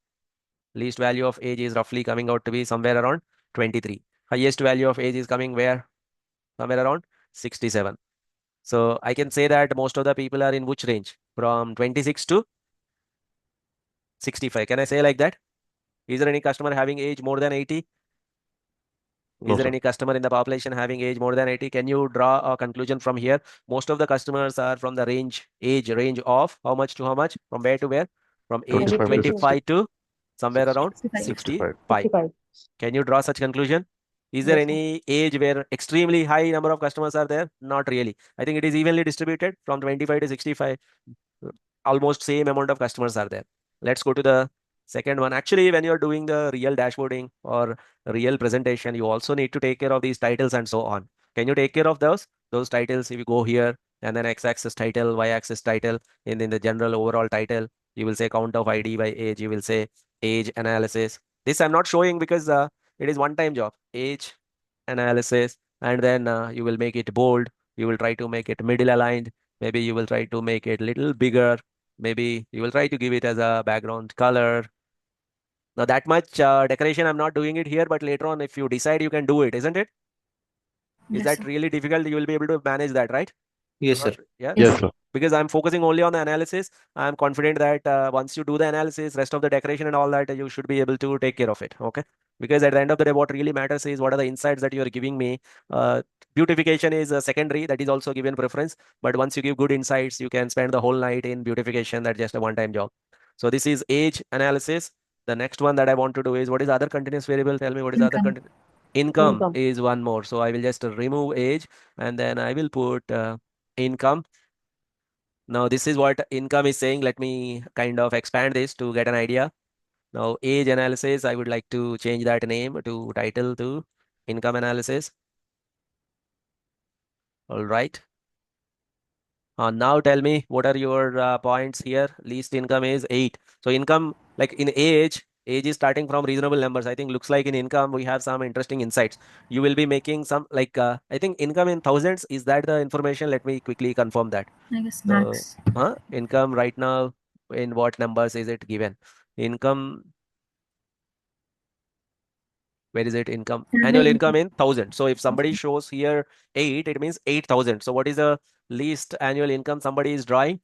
Least value of age is roughly coming out to be somewhere around 23. Highest value of age is coming where? Somewhere around 67. So I can say that most of the people are in which range? From 26 to 65. Can I say like that? Is there any customer having age more than 80? No, Is there sir. any customer in the population having age more than 80? Can you draw a conclusion from here? Most of the customers are from the age range of how much to how much? From where to where? From age 25 to 60. 25 to somewhere around 65. 65. 65. 65. Can you draw such conclusion? Is there Yes, sir. any age where extremely high number of customers are there? Not really. I think it is evenly distributed from 25 to 65. Almost same amount of customers are there. Let's go to the second one. Actually, when you're doing the real dashboarding or real presentation, you also need to take care of these titles and so on. Can you take care of those? Those titles, if you go here and then x-axis title, y-axis title, and in the general overall title, you will say count of ID by age. You will say age analysis. This I'm not showing because it is one-time job. Age analysis, and then you will make it bold. You will try to make it middle aligned. Maybe you will try to make it little bigger. Maybe you will try to give it as a background color. Now that much decoration, I'm not doing it here, but later on, if you decide, you can do it, isn't it? Is Yes, that sir. really difficult? You will be able to manage that, right? Yes, Not sir. yeah. Yes, Yes, sir. sir. Because I'm focusing only on the analysis. I'm confident that once you do the analysis, rest of the decoration and all that, you should be able to take care of it. Okay. Because at the end of the day, what really matters is what are the insights that you are giving me. Uh, Beautification is secondary. That is also given preference. But once you give good insights, you can spend the whole night in beautification. That's just a one-time job. So this is age analysis. The next one that I want to do is what is the other continuous variable? Tell me what is the other Income. continuous. Income Income. is one more. So I will just remove age and then I will put income. Now, this is what income is saying. Let me kind of expand this to get an idea. Now, age analysis, I would like to change that name to title to income analysis. All right. Now tell me, what are your points here? Least income is 8. So income, like in age is starting from reasonable numbers. I think looks like in income, we have some interesting insights. You will be making some, like, I think income in thousands. Is that the information? Let me quickly confirm that. I guess So, max. income right now, in what numbers is it given? Income, where is it? Income, Annual annual income income. in thousand. So if somebody shows here 8, it means 8,000. So what is the least annual income somebody is drawing?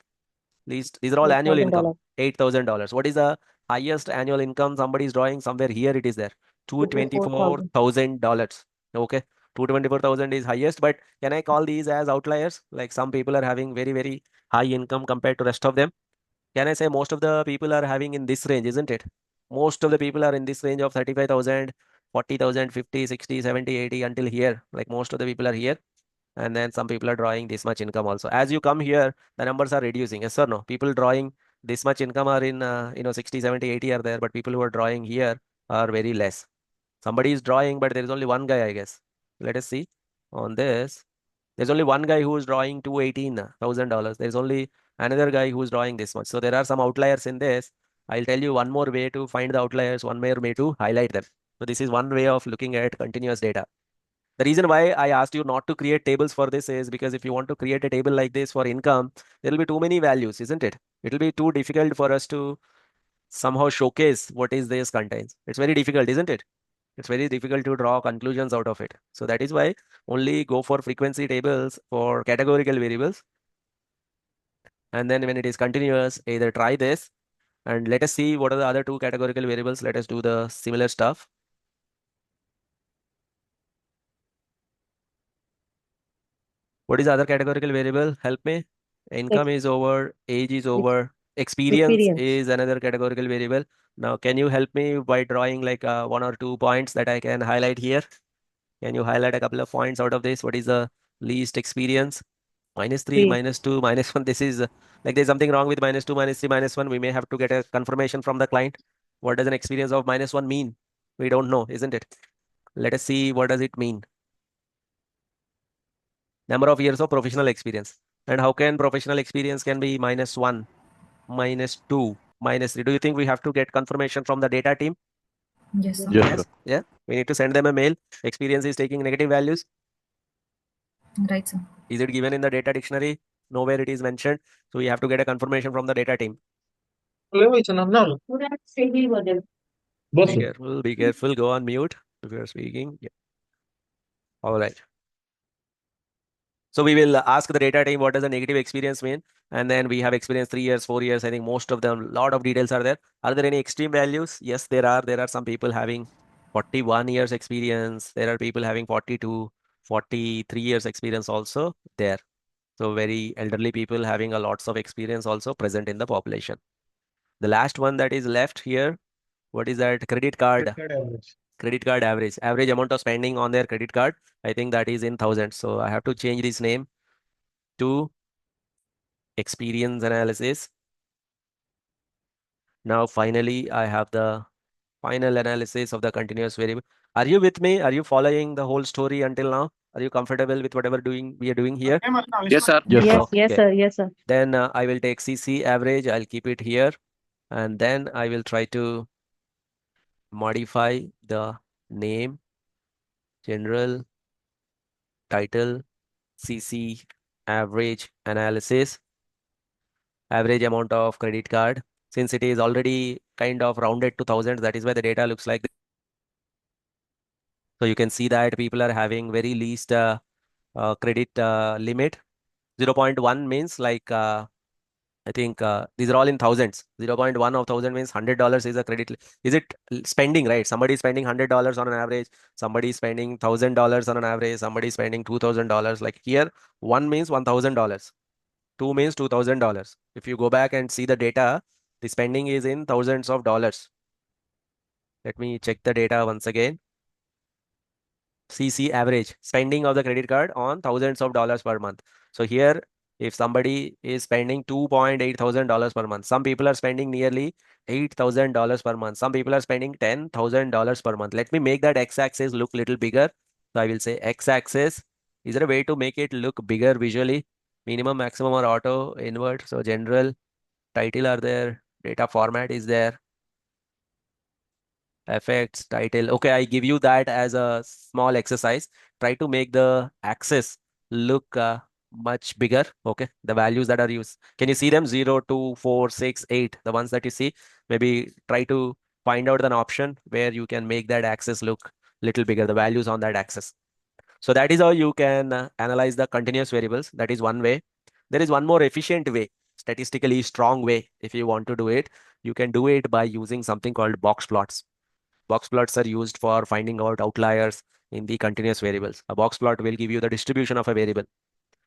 Least, these are all annual income, $8,000. $8,000. What is the highest annual income somebody is drawing? Somewhere here it is there, $24,000. $224,000. Okay, 224,000 is highest, but can I call these as outliers? Like some people are having very, very high income compared to rest of them. Can I say most of the people are having in this range, isn't it? Most of the people are in this range of 35,000, 40,000, 50, 60, 70, 80 until here. Like most of the people are here. And then some people are drawing this much income also. As you come here, the numbers are reducing. Yes or no? People drawing this much income are in, 60, 70, 80 are there, but people who are drawing here are very less. Somebody is drawing, but there is only one guy, I guess. Let us see on this. There's only one guy who is drawing $218,000. There's only another guy who is drawing this much. So there are some outliers in this. I'll tell you one more way to find the outliers, one more way to highlight them. So this is one way of looking at continuous data. The reason why I asked you not to create tables for this is because if you want to create a table like this for income, there will be too many values, isn't it? It will be too difficult for us to somehow showcase what is this contains. It's very difficult, isn't it? It's very difficult to draw conclusions out of it. So that is why only go for frequency tables for categorical variables. And then when it is continuous, either try this and let us see what are the other two categorical variables. Let us do the similar stuff. What is the other categorical variable? Help me. Income is over, age is Ex- over. Experience is another categorical variable. Now, can you help me by drawing like 1 or 2 points that I can highlight here? Can you highlight a couple of points out of this? What is the least experience? -3, 3. -2, -1. This is like there's something wrong with -2, -3, -1. We may have to get a confirmation from the client. What does an experience of -1 mean? We don't know, isn't it? Let us see what does it mean. Number of years of professional experience. And how can professional experience can be -1, -2, -3? Do you think we have to get confirmation from the data team? Yes, sir. Yes, Yes. sir. Yeah. We need to send them a mail. Experience is taking negative values. Right, sir. Is it given in the data dictionary? Nowhere it is mentioned. So we have to get a confirmation from the data team. Boss, Be careful, be careful. Go on mute if you're speaking. Yeah. All right. So we will ask the data team what does a negative experience mean, and then we have experience 3 years, 4 years. I think most of them, lot of details are there. Are there any extreme values? Yes, there are. There are some people having 41 years experience. There are people having 42, 43 years experience also there. So very elderly people having a lots of experience also present in the population. The last one that is left here, what is that? Credit card. Credit card average amount of spending on their credit card. I think that is in thousands. So I have to change this name to experience analysis. Now finally I have the final analysis of the continuous variable. Are you with me? Are you following the whole story until now? Are you comfortable with whatever we are doing here? Yes, sir. Yes, yes, Okay. sir. Yes, sir. Then I will take CC average. I'll keep it here, and then I will try to modify the name, general, title, CC average analysis, average amount of credit card. Since it is already kind of rounded to thousands, that is why the data looks like this. So you can see that people are having very least credit limit. 0.1 means like I think these are all in thousands. 0.1 of thousand means $100 is a credit. Is it spending, right? Somebody is spending $100 on an average. Somebody is spending $1,000 on an average. Somebody is spending $2,000. Like here, one means $1,000. Two means $2,000. If you go back and see the data, the spending is in thousands of dollars. Let me check the data once again. CC average spending of the credit card on thousands of dollars per month. So here, if somebody is spending $2,800 per month, some people are spending nearly $8,000 per month. Some people are spending $10,000 per month. Let me make that x-axis look little bigger. So I will say x-axis. Is there a way to make it look bigger visually? Minimum, maximum, or auto, invert. So general, title are there, data format is there, effects, title. Okay, I give you that as a small exercise. Try to make the axis look much bigger. Okay, the values that are used. Can you see them? 0, 2, 4, 6, 8. The ones that you see. Maybe try to find out an option where you can make that axis look little bigger, the values on that axis. So that is how you can analyze the continuous variables. That is one way. There is one more efficient way, statistically strong way. If you want to do it, you can do it by using something called box plots. Box plots are used for finding out outliers in the continuous variables. A box plot will give you the distribution of a variable.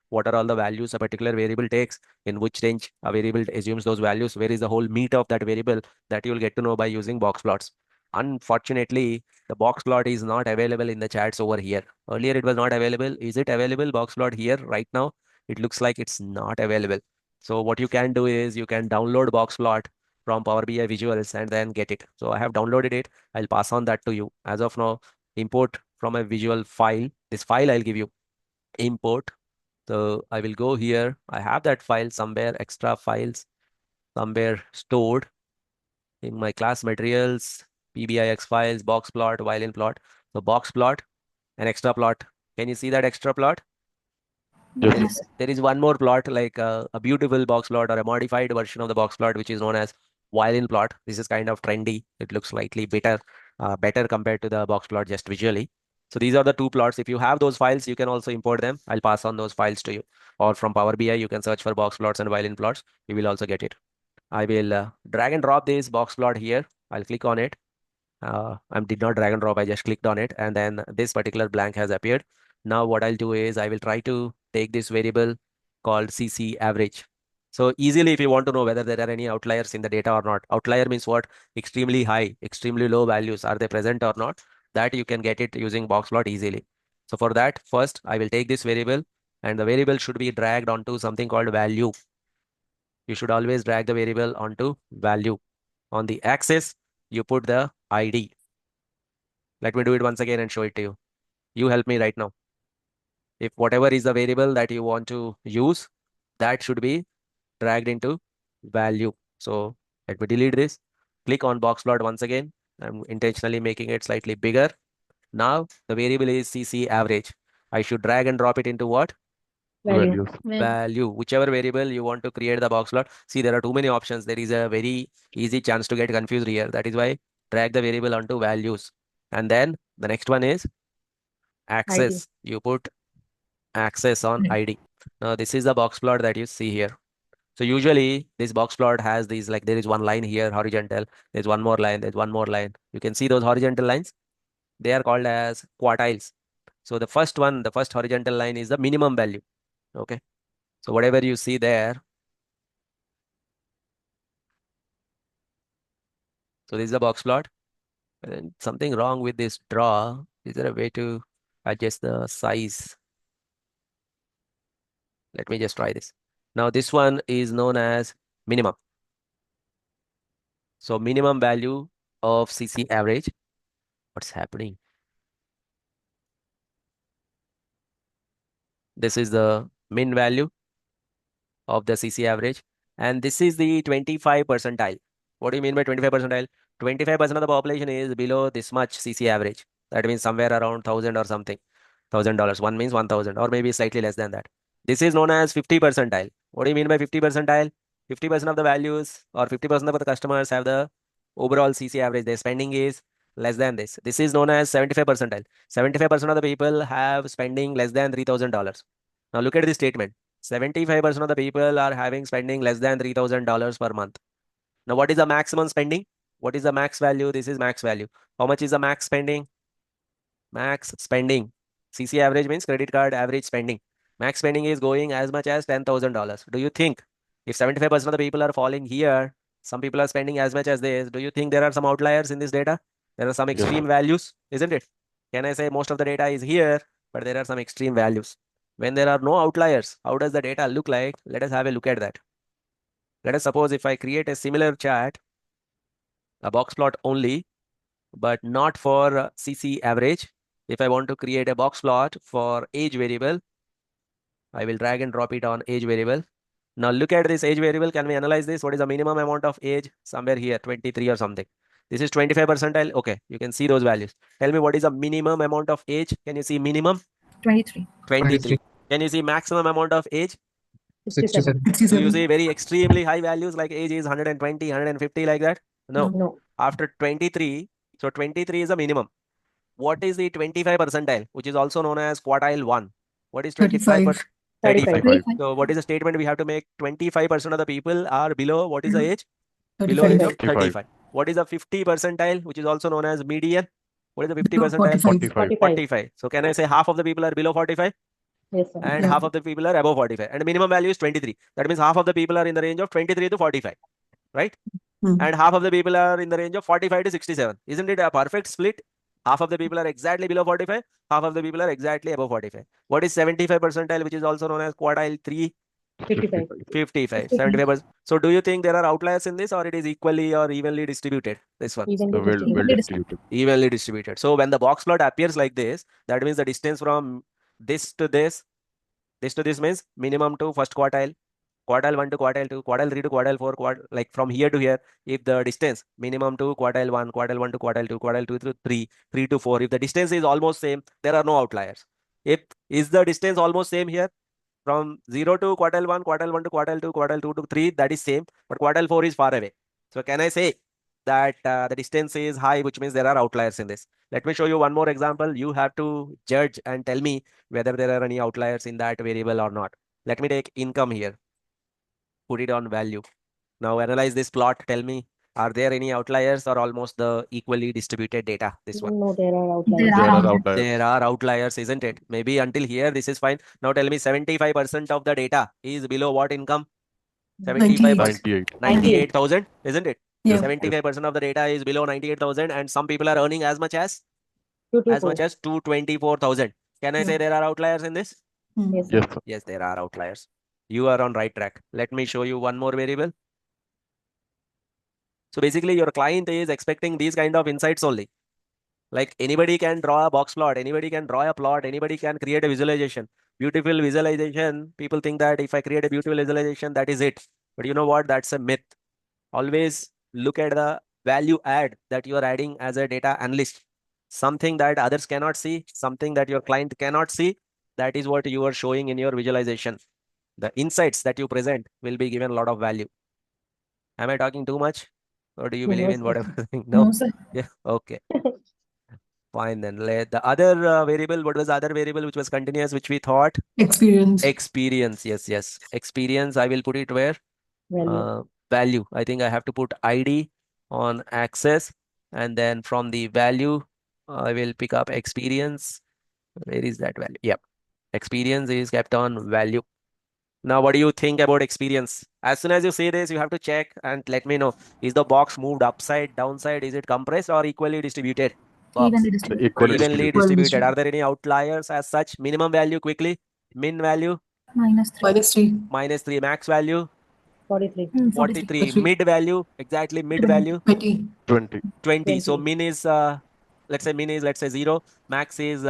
What are all the values a particular variable takes, in which range a variable assumes those values, where is the whole meat of that variable, that you will get to know by using box plots. Unfortunately, the box plot is not available in the chats over here. Earlier it was not available. Is it available, box plot, here right now? It looks like it's not available. So what you can do is you can download box plot from Power BI visuals and then get it. So I have downloaded it. I'll pass on that to you. As of now, import from a visual file. This file I'll give you. Import. So I will go here. I have that file somewhere, extra files, somewhere stored in my class materials, PBIX files, box plot, violin plot. So box plot, an extra plot. Can you see that extra plot? Yes, There sir. is, there is one more plot, like a beautiful box plot or a modified version of the box plot, which is known as violin plot. This is kind of trendy. It looks slightly better compared to the box plot just visually. So these are the two plots. If you have those files, you can also import them. I'll pass on those files to you. Or from Power BI, you can search for box plots and violin plots. You will also get it. I will drag and drop this box plot here. I'll click on it. I did not drag and drop. I just clicked on it, and then this particular blank has appeared. Now what I'll do is I will try to take this variable called CC average. So easily, if you want to know whether there are any outliers in the data or not, outlier means what? Extremely high, extremely low values. Are they present or not? That you can get it using box plot easily. So for that, first I will take this variable, and the variable should be dragged onto something called value. You should always drag the variable onto value. On the axis, you put the ID. Let me do it once again and show it to you. You help me right now. If whatever is the variable that you want to use, that should be dragged into value. So let me delete this. Click on box plot once again. I'm intentionally making it slightly bigger. Now the variable is CC average. I should drag and drop it into what? Value. Value. Whichever variable you want to create the box plot. See, there are too many options. There is a very easy chance to get confused here. That is why drag the variable onto values. And then the next one is access. You put access on ID. Now this is the box plot that you see here. So usually this box plot has these, like there is one line here horizontal, there's one more line, there's one more line. You can see those horizontal lines. They are called as quartiles. So the first one, the first horizontal line is the minimum value. Okay. So whatever you see there. So this is the box plot. And something wrong with this draw. Is there a way to adjust the size? Let me just try this. Now this one is known as minimum. So minimum value of CC average. What's happening? This is the min value of the CC average. And this is the 25 percentile. What do you mean by 25 percentile? 25% of the population is below this much CC average. That means somewhere around 1,000 or something. $1,000. One means 1,000 or maybe slightly less than that. This is known as 50 percentile. What do you mean by 50 percentile? 50% of the values or 50% of the customers have the overall CC average. Their spending is less than this. This is known as 75 percentile. 75% of the people have spending less than $3,000. Now look at this statement. 75% of the people are having spending less than $3,000 per month. Now, what is the maximum spending? What is the max value? This is max value. How much is the max spending? Max spending. CC average means credit card average spending. Max spending is going as much as $10,000. Do you think if 75% of the people are falling here, some people are spending as much as this, do you think there are some outliers in this data? There are some extreme values, isn't it? Can I say most of the data is here, but there are some extreme values? When there are no outliers, how does the data look like? Let us have a look at that. Let us suppose if I create a similar chart, a box plot only, but not for CC average. If I want to create a box plot for age variable, I will drag and drop it on age variable. Now look at this age variable. Can we analyze this? What is the minimum amount of age? Somewhere here, 23 or something. This is 25 percentile. Okay, you can see those values. Tell me what is the minimum amount of age? Can you see minimum? 23. 23. Can you see maximum amount of age? 67. Do you see very extremely high values like age is 120, 150 like that? No. No. After 23, so 23 is a minimum. What is the 25 percentile, which is also known as quartile 1? What is 25? 35. 35. So what is the statement we have to make? 25% of the people are below, what is the age? Below age of 35. What is the 50 percentile, which is also known as median? What is the 50 percentile? 45. 45. So can I say half of the people are below 45? Yes, sir. And half of the people are above 45. And the minimum value is 23. That means half of the people are in the range of 23 to 45, right? And half of the people are in the range of 45 to 67. Isn't it a perfect split? Half of the people are exactly below 45. Half of the people are exactly above 45. What is 75 percentile, which is also known as quartile 3? 55. 55. 75%. So do you think there are outliers in this, or it is equally or evenly distributed? This one. Evenly Well distributed. distributed. Evenly distributed. So when the box plot appears like this, that means the distance from this to this to this means minimum to first quartile, quartile 1 to quartile 2, quartile 3 to quartile 4, like from here to here. If the distance minimum to quartile 1, quartile 1 to quartile 2, quartile 2 to 3, 3 to 4, if the distance is almost same, there are no outliers. If is the distance almost same here from 0 to quartile 1, quartile 1 to quartile 2, quartile 2 to 3, that is same, but quartile 4 is far away. So can I say that the distance is high, which means there are outliers in this? Let me show you one more example. You have to judge and tell me whether there are any outliers in that variable or not. Let me take income here, put it on value. Now analyze this plot. Tell me, are there any outliers or almost the equally distributed data? This one. No, there are outliers. There There are are outliers. outliers. There are outliers, isn't it? Maybe until here, this is fine. Now tell me 75% of the data is below what income? 75%. 98. 98,000, isn't it? Yeah. 75% of the data is below 98,000, and some people are earning as much as 224. 224,000. Can I say Yeah. there are outliers in this? Yes, Yes, sir. sir. Yes, there are outliers. You are on right track. Let me show you one more variable. So basically, your client is expecting these kind of insights only. Like anybody can draw a box plot, anybody can draw a plot, anybody can create a visualization. Beautiful visualization. People think that if I create a beautiful visualization, that is it. But you know what? That's a myth. Always look at the value add that you are adding as a data analyst. Something that others cannot see, something that your client cannot see. That is what you are showing in your visualization. The insights that you present will be given a lot of value. Am I talking too much? Or do you believe No, in sir. whatever? No, No? sir. Yeah. Okay. Fine then. The other variable, what was the other variable which was continuous, which we thought? Experience. Experience. Yes, yes. Experience. I will put it where? Value. Value. I think I have to put ID on access, and then from the value, I will pick up experience. Where is that value? Yep. Experience is kept on value. Now, what do you think about experience? As soon as you say this, you have to check and let me know. Is the box moved upside, downside? Is it compressed or equally distributed? Box. Evenly So distributed. equally Evenly distributed. distributed. Are there any outliers as such? Minimum value quickly. Min value -3. -3. -3. Max value 43. 43. 43. 43. Mid value exactly mid 20. value 20. 20. 20. So 20. min is let's say min is 0. Max is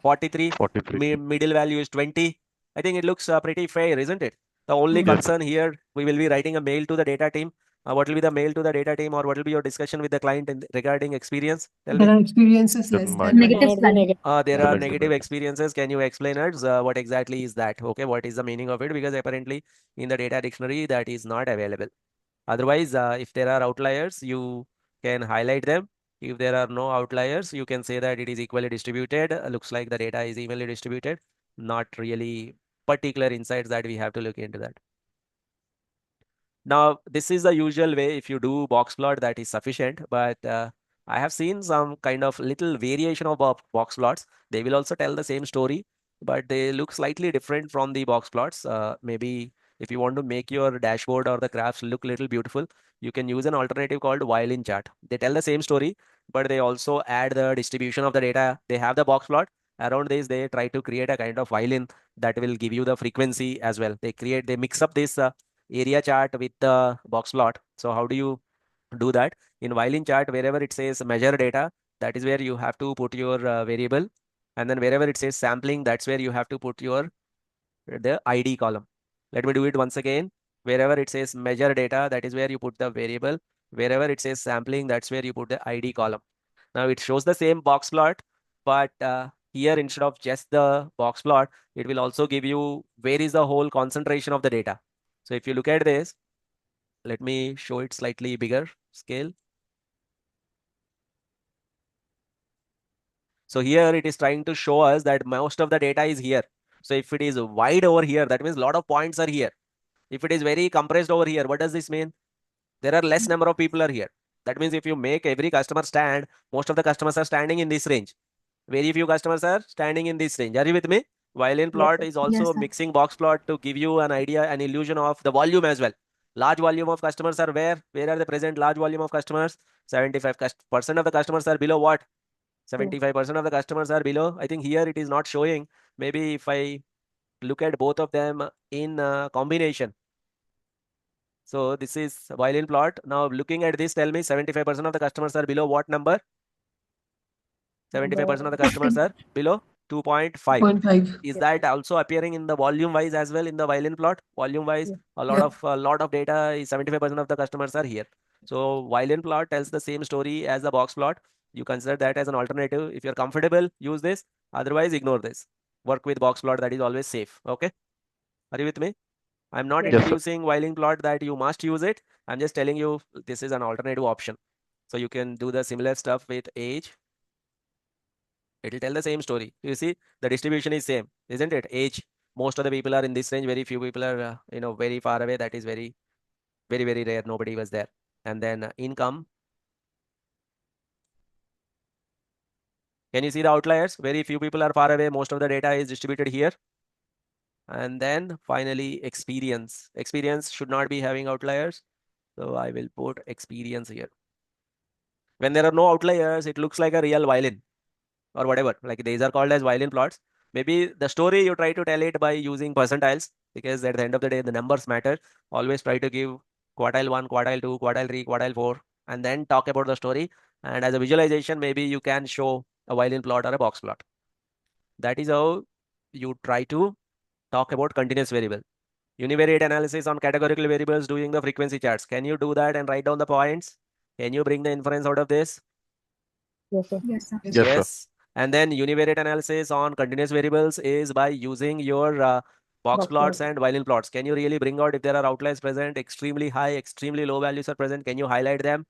43. 43. Middle value is 20. I think it looks pretty fair, isn't it? The only Mm. Yes, sir. concern here, we will be writing a mail to the data team. What will be the mail to the data team, or what will be your discussion with the client regarding experience? Tell There me. are experiences Then less my- than Negative Cannot be value. negative. There So are like the negative value. experiences. Can you explain us what exactly is that? Okay, what is the meaning of it? Because apparently in the data dictionary that is not available. Otherwise, if there are outliers, you can highlight them. If there are no outliers, you can say that it is equally distributed. Looks like the data is evenly distributed. Not really particular insights that we have to look into that. Now, this is the usual way. If you do box plot, that is sufficient. But I have seen some kind of little variation of box plots. They will also tell the same story, but they look slightly different from the box plots. Maybe if you want to make your dashboard or the graphs look little beautiful, you can use an alternative called violin chart. They tell the same story, but they also add the distribution of the data. They have the box plot. Around this, they try to create a kind of violin that will give you the frequency as well. They mix up this area chart with the box plot. So how do you do that? In violin chart, wherever it says measure data, that is where you have to put your variable. And then wherever it says sampling, that's where you have to put your the ID column. Let me do it once again. Wherever it says measure data, that is where you put the variable. Wherever it says sampling, that's where you put the ID column. Now it shows the same box plot, but here instead of just the box plot, it will also give you where is the whole concentration of the data. So if you look at this, let me show it slightly bigger scale. So here it is trying to show us that most of the data is here. So if it is wide over here, that means a lot of points are here. If it is very compressed over here, what does this mean? There are less number of people are here. That means if you make every customer stand, most of the customers are standing in this range. Very few customers are standing in this range. Are you with me? Violin Yes, plot sir. is Yes, also sir. mixing box plot to give you an idea, an illusion of the volume as well. Large volume of customers are where? Where are they present? Large volume of customers. 75% of the customers are below what? 75% of the customers are below. I think here it is not showing. Maybe if I look at both of them in combination. So this is violin plot. Now looking at this, tell me 75% of the customers are below what number? 75% of the customers 50. are below 2.5. 2.5. Is Yes, that also appearing in the volume wise as well in the violin plot? Volume wise, yes. Yeah. a lot of data is 75% of the customers are here. So violin plot tells the same story as the box plot. You consider that as an alternative. If you're comfortable, use this. Otherwise, ignore this. Work with box plot, that is always safe. Okay. Are you with me? I'm not Yes, Yes, sir. introducing violin plot that you must use it. I'm just telling you this is an alternative option. So you can do the similar stuff with age. It will tell the same story. You see, the distribution is same, isn't it? Age, most of the people are in this range. Very few people are, very far away. That is very, very, very rare. Nobody was there. And then income. Can you see the outliers? Very few people are far away. Most of the data is distributed here. And then finally, experience. Experience should not be having outliers. So I will put experience here. When there are no outliers, it looks like a real violin or whatever. Like these are called as violin plots. Maybe the story you try to tell it by using percentiles, because at the end of the day, the numbers matter. Always try to give quartile 1, quartile 2, quartile 3, quartile 4, and then talk about the story. And as a visualization, maybe you can show a violin plot or a box plot. That is how you try to talk about continuous variable. Univariate analysis on categorical variables doing the frequency charts. Can you do that and write down the points? Can you bring the inference out of this? Yes, sir. Yes, sir. Yes, sir. Yes. And then univariate analysis on continuous variables is by using your box Box plots plot. and violin plots. Can you really bring out if there are outliers present, extremely high, extremely low values are present? Can you highlight them?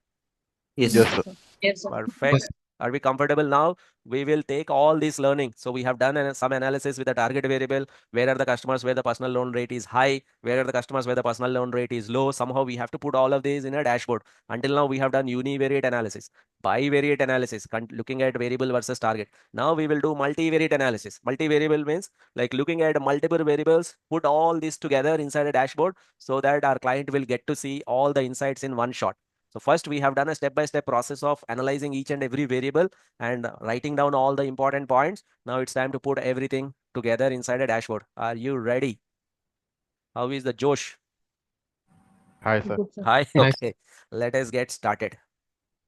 Yes, Yes, sir. sir. Yes, sir. Perfect. Are we comfortable now? We will take all this learning. So we have done some analysis with the target variable. Where are the customers where the personal loan rate is high? Where are the customers where the personal loan rate is low? Somehow we have to put all of these in a dashboard. Until now, we have done univariate analysis, bivariate analysis, looking at variable versus target. Now we will do multivariate analysis. Multivariable means like looking at multiple variables, put all this together inside a dashboard so that our client will get to see all the insights in one shot. So first we have done a step-by-step process of analyzing each and every variable and writing down all the important points. Now it's time to put everything together inside a dashboard. Are you ready? How is the Josh? Hi, sir. Good, sir. Hi. Hi. Okay. Let us get started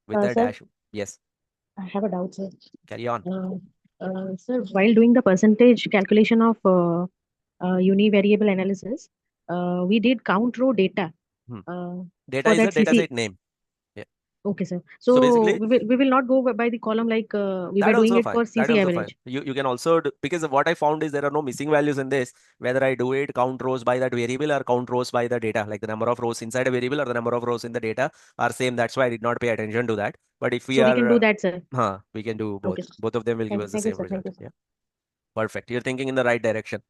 with the Sir, dashboard. Yes. I have a doubt, sir. Carry on. Sir, while doing the percentage calculation of univariable analysis, we did count row data Hmm. uh, Data for is that a data CC. set name. Yeah. Okay, sir. So So basically, we will not go by the column like we were that doing also it fine. for That CC also fine. average. You can also do, because what I found is there are no missing values in this. Whether I do it count rows by that variable or count rows by the data, like the number of rows inside a variable or the number of rows in the data are same. That's why I did not pay attention to that. But if we So we can are, do that, sir. we can do both. Okay, sir. Both of them will give us the Thank you, same sir. Thank result. you, sir. Yeah. Perfect. You're thinking in the right direction.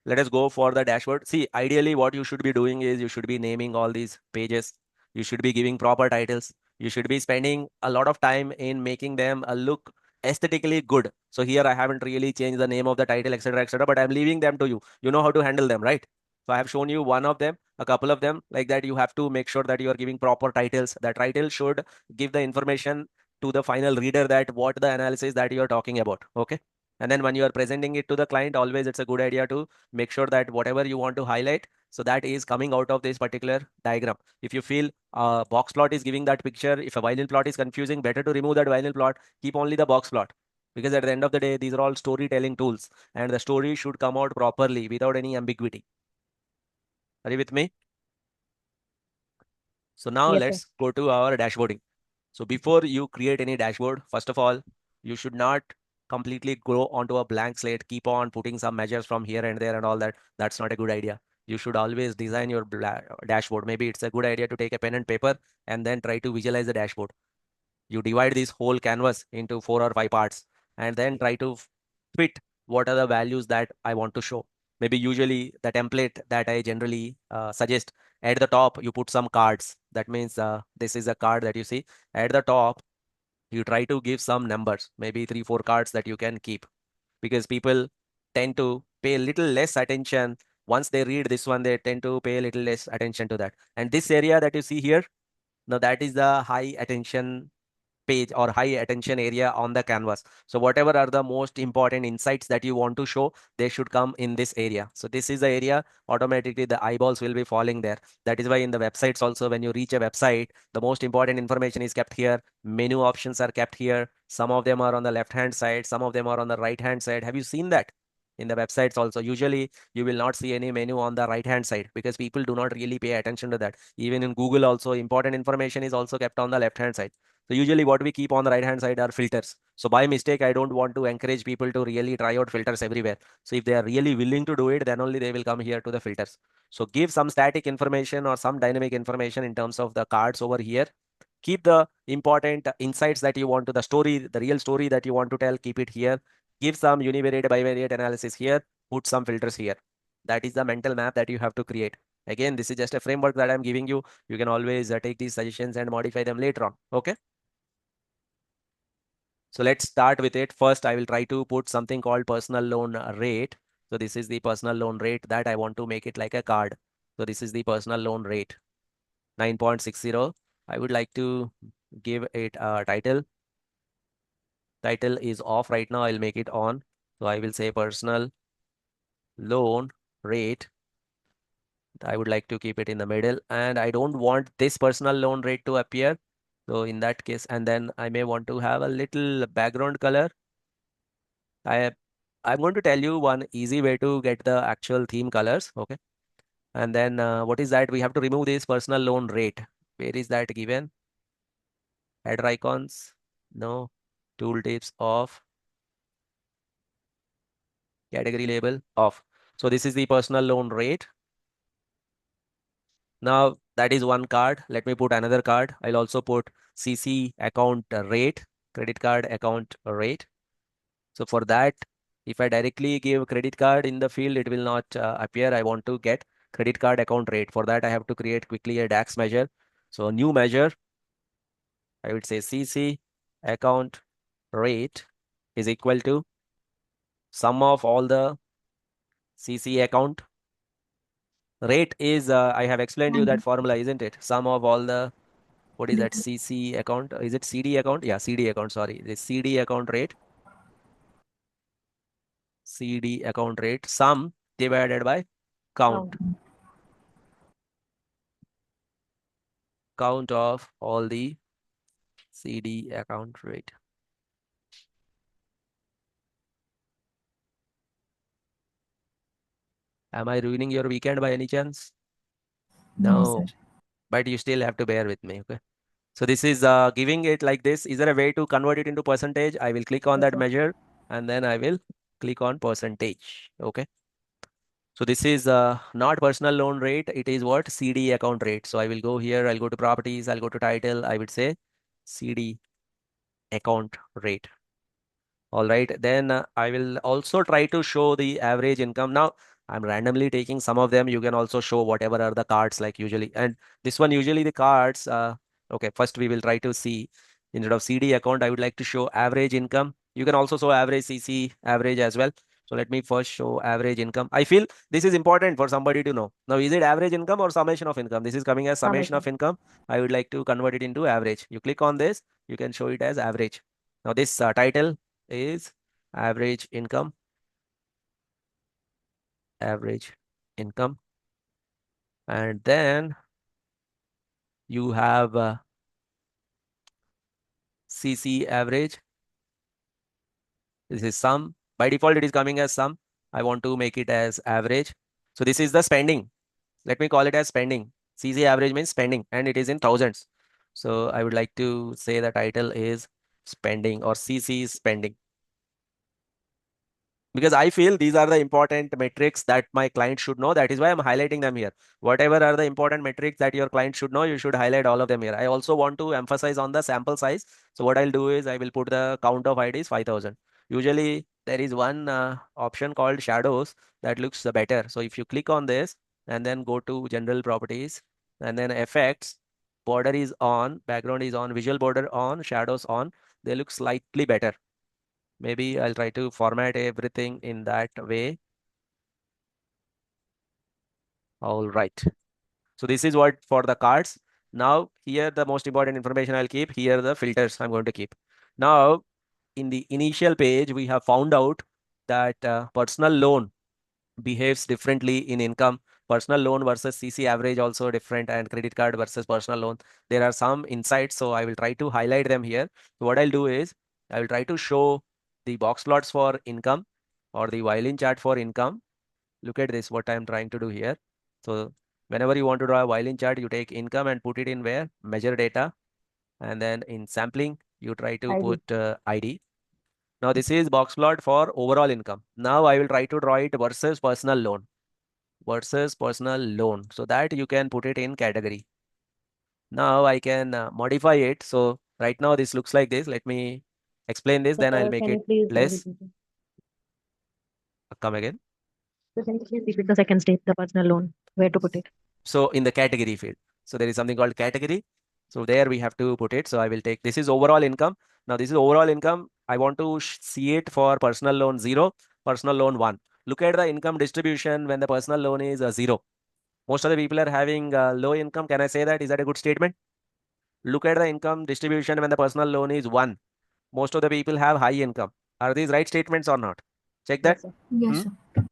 Let us go for the dashboard. See, ideally, what you should be doing is you should be naming all these pages. You should be giving proper titles. You should be spending a lot of time in making them look aesthetically good. So here I haven't really changed the name of the title, etc., but I'm leaving them to you. You know how to handle them, right? So I have shown you one of them, a couple of them like that. You have to make sure that you are giving proper titles. The title should give the information to the final reader that what the analysis that you are talking about. Okay. And then when you are presenting it to the client, always it's a good idea to make sure that whatever you want to highlight, so that is coming out of this particular diagram. If you feel a box plot is giving that picture, if a violin plot is confusing, better to remove that violin plot, keep only the box plot. Because at the end of the day, these are all storytelling tools and the story should come out properly without any ambiguity. Are you with me? So now Yes, sir. let's go to our dashboarding. So before you create any dashboard, first of all, you should not completely go onto a blank slate, keep on putting some measures from here and there and all that. That's not a good idea. You should always design your dashboard. Maybe it's a good idea to take a pen and paper and then try to visualize the dashboard. You divide this whole canvas into 4 or 5 parts and then try to fit what are the values that I want to show. Maybe usually the template that I generally suggest, at the top, you put some cards. That means this is a card that you see. At the top, you try to give some numbers, maybe 3, 4 cards that you can keep, because people tend to pay a little less attention. Once they read this one, they tend to pay a little less attention to that. And this area that you see here, now that is the high attention page or high attention area on the canvas. So whatever are the most important insights that you want to show, they should come in this area. So this is the area, automatically the eyeballs will be falling there. That is why in the websites also, when you reach a website, the most important information is kept here. Menu options are kept here. Some of them are on the left hand side, some of them are on the right hand side. Have you seen that? In the websites also, usually you will not see any menu on the right hand side because people do not really pay attention to that. Even in Google also, important information is also kept on the left hand side. So usually what we keep on the right hand side are filters. So by mistake, I don't want to encourage people to really try out filters everywhere. So if they are really willing to do it, then only they will come here to the filters. So give some static information or some dynamic information in terms of the cards over here. Keep the important insights that you want to, the story, the real story that you want to tell, keep it here. Give some univariate, bivariate analysis here. Put some filters here. That is the mental map that you have to create. Again, this is just a framework that I'm giving you. You can always take these suggestions and modify them later on. Okay. So let's start with it. First, I will try to put something called personal loan rate. So this is the personal loan rate that I want to make it like a card. So this is the personal loan rate, 9.60. I would like to give it a title. Title is off right now. I'll make it on. So I will say personal loan rate. I would like to keep it in the middle, and I don't want this personal loan rate to appear. So in that case, and then I may want to have a little background color. I I'm going to tell you one easy way to get the actual theme colors. Okay. And then what is that? We have to remove this personal loan rate. Where is that given? Header icons. No. Tooltips off. Category label off. So this is the personal loan rate. Now that is one card. Let me put another card. I'll also put CC account rate, credit card account rate. So for that, if I directly give credit card in the field, it will not appear. I want to get credit card account rate. For that, I have to create quickly a DAX measure. So a new measure, I would say CC account rate is equal to sum of all the CC account. Rate is, I have explained you that formula, isn't it? Sum of all the, what is that, CC account? Is it CD account? Yeah, CD account, sorry. The CD account rate. CD account rate, sum divided by count. Count of all the CD account rate. Am I ruining your weekend by any chance? No, sir. But you still have to bear with me, okay? So this is giving it like this. Is there a way to convert it into percentage? I will click on that measure and then I will click on percentage, okay? So this is not personal loan rate. It is what? CD account rate. So I will go here. I'll go to properties. I'll go to title. I would say CD account rate. All right, then I will also try to show the average income. Now, I'm randomly taking some of them. You can also show whatever are the cards like usually. And this one, usually the cards, okay, first we will try to see instead of CD account, I would like to show average income. You can also show average CC average as well. So let me first show average income. I feel this is important for somebody to know. Now, is it average income or summation of income? This is coming as summation of income. I would like to convert it into average. You click on this, you can show it as average. Now, this title is average income. Average income. And then you have CC average. This is sum. By default, it is coming as sum. I want to make it as average. So this is the spending. Let me call it as spending. CC average means spending and it is in thousands. So I would like to say the title is spending or CC is spending. Because I feel these are the important metrics that my client should know. That is why I'm highlighting them here. Whatever are the important metrics that your client should know, you should highlight all of them here. I also want to emphasize on the sample size. So what I'll do is I will put the count of IDs 5,000. Usually there is one option called shadows that looks better. So if you click on this and then go to general properties and then effects, border is on, background is on, visual border on, shadows on, they look slightly better. Maybe I'll try to format everything in that way. All right. So this is what for the cards. Now here the most important information I'll keep. Here the filters I'm going to keep. Now in the initial page, we have found out that personal loan behaves differently in income. Personal loan versus CC average also different, and credit card versus personal loan. There are some insights, so I will try to highlight them here. So what I'll do is I will try to show the box plots for income or the violin chart for income. Look at this, what I'm trying to do here. So whenever you want to draw a violin chart, you take income and put it in where? Measure data. And then in sampling, you try to put ID. Now this is box plot for overall income. Now I will try to draw it versus personal loan. Versus personal loan. So that you can put it in category. Now I can modify it. So right now this looks like this. Let me explain this, then I'll make it less. Come again. So can you please repeat the second state, the personal loan, where to put it? So in the category field. So there is something called category. So there we have to put it. So I will take, this is overall income. Now this is overall income. I want to see it for personal loan 0, personal loan 1. Look at the income distribution when the personal loan is 0. Most of the people are having low income. Can I say that? Is that a good statement? Look at the income distribution when the personal loan is 1. Most of the people have high income. Are these right statements or not? Check that. Yes, sir. Yes, Hmm? sir.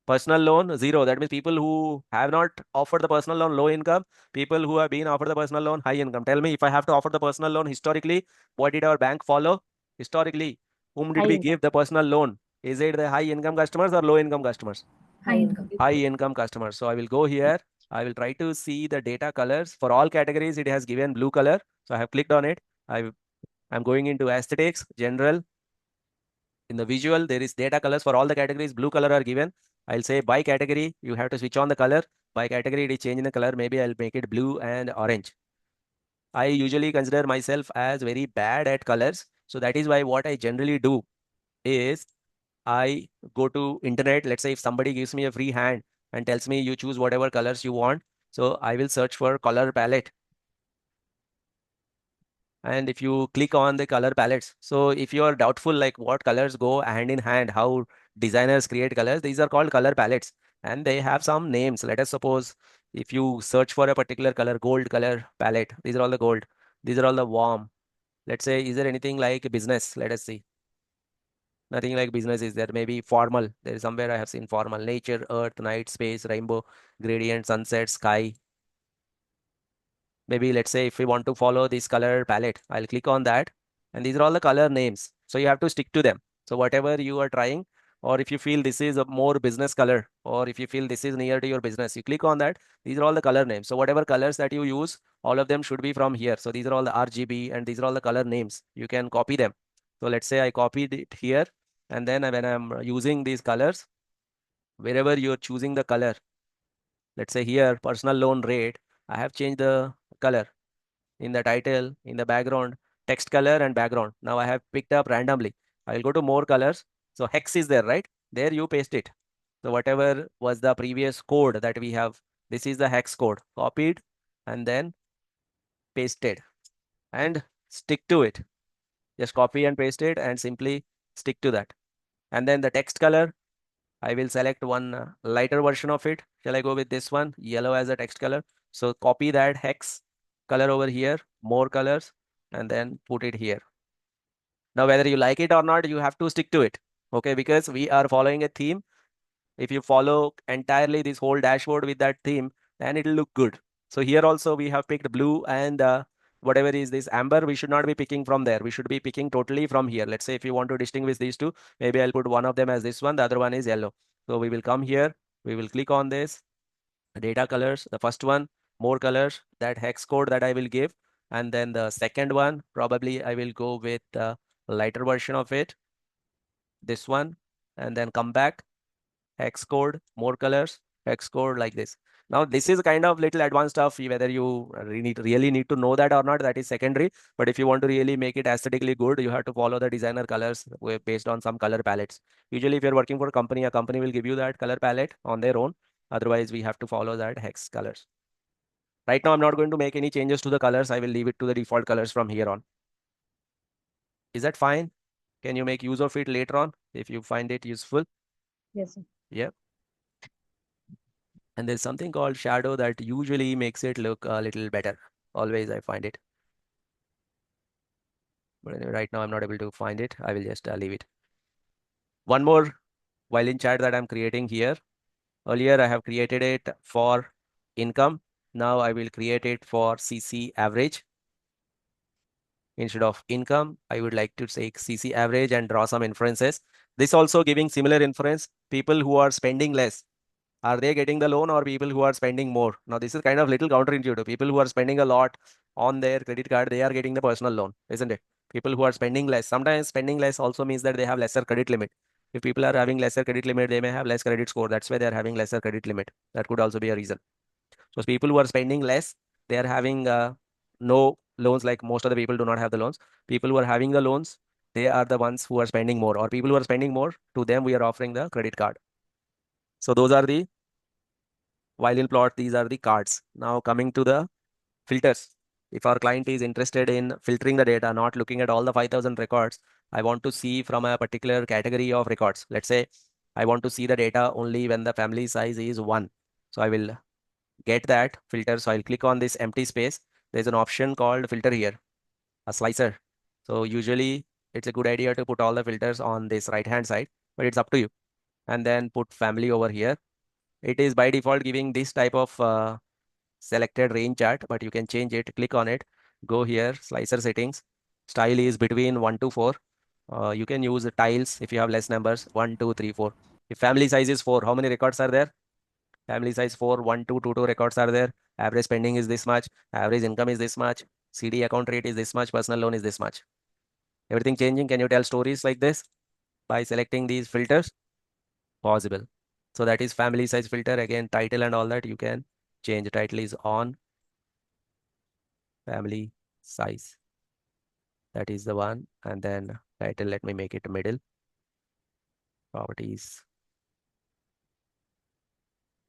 Personal loan 0. That means people who have not offered the personal loan low income, people who have been offered the personal loan high income. Tell me, if I have to offer the personal loan historically, what did our bank follow? Historically, whom did High we income. give the personal loan? Is it the high income customers or low income customers? High income. High income customers. So I will go here. I will try to see the data colors. For all categories, it has given blue color. So I have clicked on it. I'm going into aesthetics, general. In the visual, there is data colors for all the categories. Blue color are given. I'll say by category, you have to switch on the color. By category, it is changing the color. Maybe I'll make it blue and orange. I usually consider myself as very bad at colors. So that is why what I generally do is I go to internet. Let's say if somebody gives me a free hand and tells me you choose whatever colors you want. So I will search for color palette. And if you click on the color palettes, so if you are doubtful like what colors go hand in hand, how designers create colors, these are called color palettes and they have some names. Let us suppose if you search for a particular color, gold color palette, these are all the gold, these are all the warm. Let's say, is there anything like business? Let us see. Nothing like business is there. Maybe formal. There is somewhere I have seen formal. Nature, earth, night, space, rainbow, gradient, sunset, sky. Maybe let's say if we want to follow this color palette, I'll click on that. And these are all the color names. So you have to stick to them. So whatever you are trying, or if you feel this is a more business color, or if you feel this is near to your business, you click on that. These are all the color names. So whatever colors that you use, all of them should be from here. So these are all the RGB and these are all the color names. You can copy them. So let's say I copied it here. And then when I'm using these colors, wherever you're choosing the color, let's say here, personal loan rate, I have changed the color in the title, in the background, text color and background. Now I have picked up randomly. I will go to more colors. So hex is there, right? There you paste it. So whatever was the previous code that we have, this is the hex code, copied and then pasted and stick to it. Just copy and paste it and simply stick to that. And then the text color, I will select one lighter version of it. Shall I go with this one? Yellow as a text color. So copy that hex color over here, more colors, and then put it here. Now, whether you like it or not, you have to stick to it. Okay, because we are following a theme. If you follow entirely this whole dashboard with that theme, then it'll look good. So here also we have picked blue and whatever is this amber, we should not be picking from there. We should be picking totally from here. Let's say if you want to distinguish these two, maybe I'll put one of them as this one, the other one is yellow. So we will come here, we will click on this data colors, the first one, more colors, that hex code that I will give. And then the second one, probably I will go with the lighter version of it, this one, and then come back, hex code, more colors, hex code like this. Now this is kind of little advanced stuff. Whether you really need to know that or not, that is secondary. But if you want to really make it aesthetically good, you have to follow the designer colors based on some color palettes. Usually, if you're working for a company will give you that color palette on their own. Otherwise, we have to follow that hex colors. Right now, I'm not going to make any changes to the colors. I will leave it to the default colors from here on. Is that fine? Can you make use of it later on if you find it useful? Yes, sir. Yeah. And there's something called shadow that usually makes it look a little better. Always I find it. But anyway, right now I'm not able to find it. I will just leave it. One more violin chart that I'm creating here. Earlier I have created it for income. Now I will create it for CC average. Instead of income, I would like to take CC average and draw some inferences. This also giving similar inference. People who are spending less, are they getting the loan, or people who are spending more? Now this is kind of little counterintuitive. People who are spending a lot on their credit card, they are getting the personal loan, isn't it? People who are spending less, sometimes spending less also means that they have lesser credit limit. If people are having lesser credit limit, they may have less credit score. That's why they are having lesser credit limit. That could also be a reason. So people who are spending less, they are having no loans. Like most of the people do not have the loans. People who are having the loans, they are the ones who are spending more, or people who are spending more, to them we are offering the credit card. So those are the violin plot. These are the cards. Now coming to the filters. If our client is interested in filtering the data, not looking at all the 5,000 records, I want to see from a particular category of records. Let's say I want to see the data only when the family size is 1. So I will get that filter. So I'll click on this empty space. There's an option called filter here, a slicer. So usually it's a good idea to put all the filters on this right hand side, but it's up to you. And then put family over here. It is by default giving this type of selected range chart, but you can change it. Click on it, go here, slicer settings. Style is between 1 to 4. You can use the tiles if you have less numbers, 1, 2, 3, 4. If family size is 4, how many records are there? Family size 4, 1, 2, 2, 2 records are there. Average spending is this much. Average income is this much. CD account rate is this much. Personal loan is this much. Everything changing. Can you tell stories like this by selecting these filters? Possible. So that is family size filter. Again, title and all that you can change. Title is on, family size. That is the one. And then title, let me make it middle. Properties,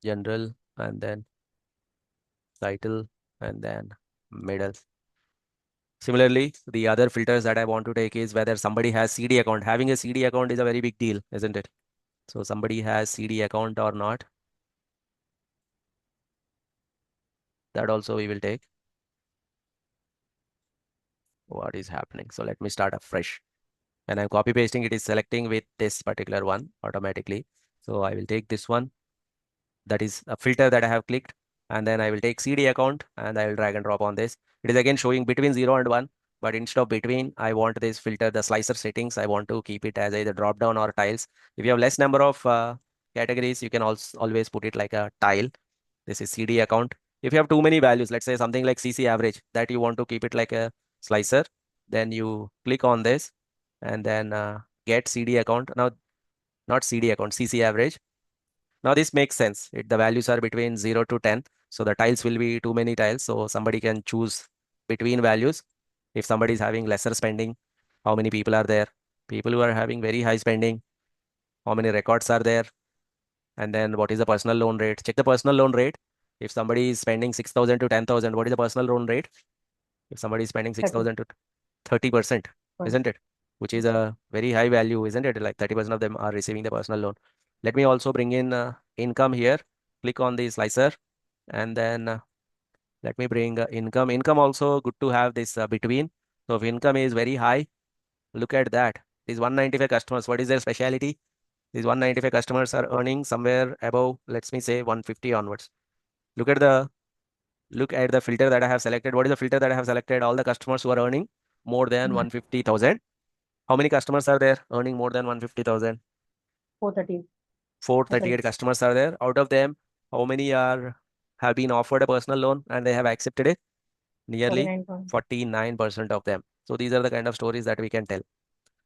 general, and then title, and then middle. Similarly, the other filters that I want to take is whether somebody has CD account. Having a CD account is a very big deal, isn't it? So somebody has CD account or not. That also we will take. What is happening? So let me start afresh. When I'm copy pasting, it is selecting with this particular one automatically. So I will take this one. That is a filter that I have clicked. And then I will take CD account and I will drag and drop on this. It is again showing between 0 and 1. But instead of between, I want this filter, the slicer settings. I want to keep it as either drop down or tiles. If you have less number of categories, you can also always put it like a tile. This is CD account. If you have too many values, let's say something like CC average, that you want to keep it like a slicer, then you click on this and then get CD account. Now, not CD account, CC average. Now this makes sense. The values are between 0 to 10. So the tiles will be too many tiles. So somebody can choose between values. If somebody is having lesser spending, how many people are there? People who are having very high spending, how many records are there? And then what is the personal loan rate? Check the personal loan rate. If somebody is spending 6,000 to 10,000, what is the personal loan rate? If somebody is spending 6,000 to 30%, isn't it? Which is a very high value, isn't it? Like 30% of them are receiving the personal loan. Let me also bring in income here. Click on the slicer and then let me bring income. Income also good to have this between. So if income is very high, look at that. These 195 customers, what is their specialty? These 195 customers are earning somewhere above, let me say 150 onwards. Look at the filter that I have selected. What is the filter that I have selected? All the customers who are earning more than 150,000. How many customers are there earning more than 150,000? 430. 438 customers are there. Out of them, how many have been offered a personal loan and they have accepted it? Nearly 49% of them. So these are the kind of stories that we can tell.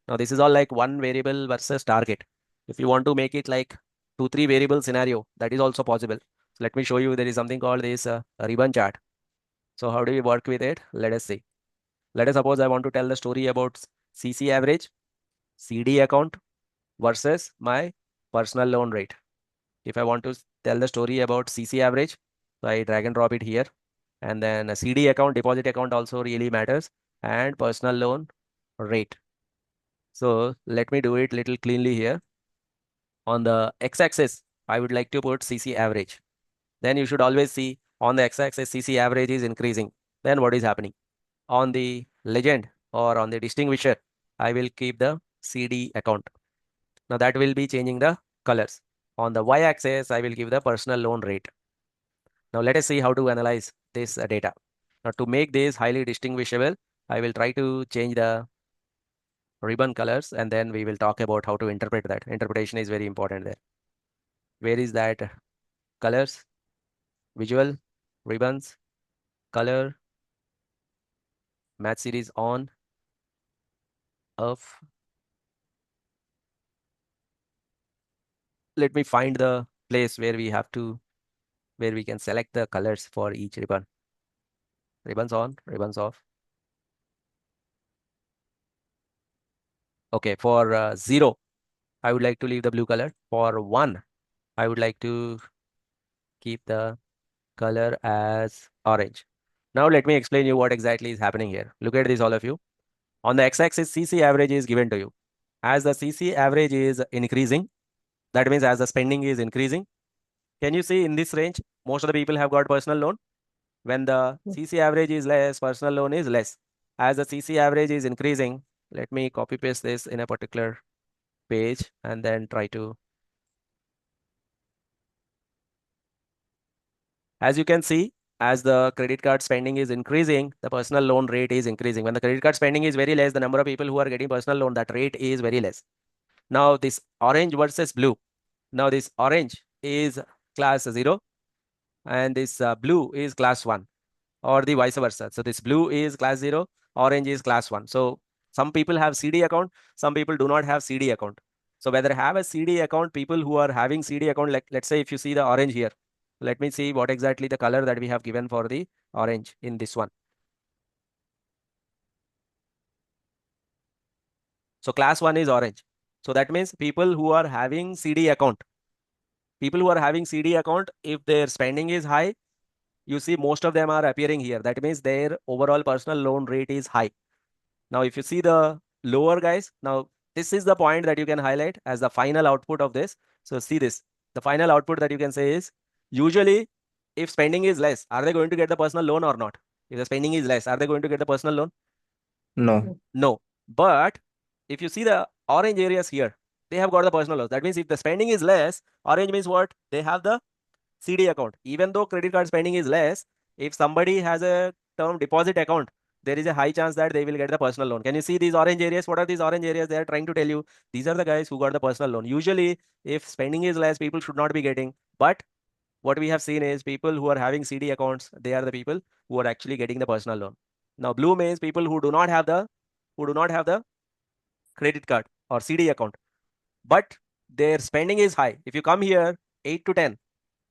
Now this is all like one variable versus target. If you want to make it like 2, 3 variable scenario, that is also possible. So let me show you. There is something called this ribbon chart. So how do we work with it? Let us see. Let us suppose I want to tell the story about CC average, CD account versus my personal loan rate. If I want to tell the story about CC average, so I drag and drop it here. And then a CD account, deposit account also really matters, and personal loan rate. So let me do it little cleanly here. On the x-axis, I would like to put CC average. Then you should always see on the x-axis CC average is increasing. Then what is happening? On the legend or on the distinguisher, I will keep the CD account. Now that will be changing the colors. On the y-axis, I will give the personal loan rate. Now let us see how to analyze this data. Now to make this highly distinguishable, I will try to change the ribbon colors and then we will talk about how to interpret that. Interpretation is very important there. Where is that colors? Visual, ribbons, color, match series on, off. Let me find the place where we can select the colors for each ribbon. Ribbons on, ribbons off. Okay, for 0, I would like to leave the blue color. For 1, I would like to keep the color as orange. Now let me explain you what exactly is happening here. Look at this, all of you. On the x-axis, CC average is given to you. As the CC average is increasing, That means as the spending is increasing, can you see in this range, most of the people have got personal loan. When the CC average is less, personal loan is less. As the CC average is increasing, let me copy paste this in a particular page and then try to. As you can see, as the credit card spending is increasing, the personal loan rate is increasing. When the credit card spending is very less, the number of people who are getting personal loan, that rate is very less. Now this orange versus blue. Now this orange is class 0 and this blue is class 1, or the vice versa. So this blue is class 0, orange is class 1. So some people have CD account, some people do not have CD account. So whether have a CD account, people who are having CD account, like let's say if you see the orange here, let me see what exactly the color that we have given for the orange in this one. So class 1 is orange. So that means people who are having CD account, if their spending is high, you see most of them are appearing here. That means their overall personal loan rate is high. Now, if you see the lower guys, now this is the point that you can highlight as the final output of this. So see this, the final output that you can say is usually if spending is less, are they going to get the personal loan or not? If the spending is less, are they going to get the personal loan? No. No. But if you see the orange areas here, they have got the personal loans. That means if the spending is less, orange means what? They have the CD account. Even though credit card spending is less, if somebody has a term deposit account, there is a high chance that they will get the personal loan. Can you see these orange areas? What are these orange areas? They are trying to tell you these are the guys who got the personal loan. Usually, if spending is less, people should not be getting. But what we have seen is people who are having CD accounts, they are the people who are actually getting the personal loan. Now, blue means people who do not have the credit card or CD account, but their spending is high. If you come here, 8 to 10,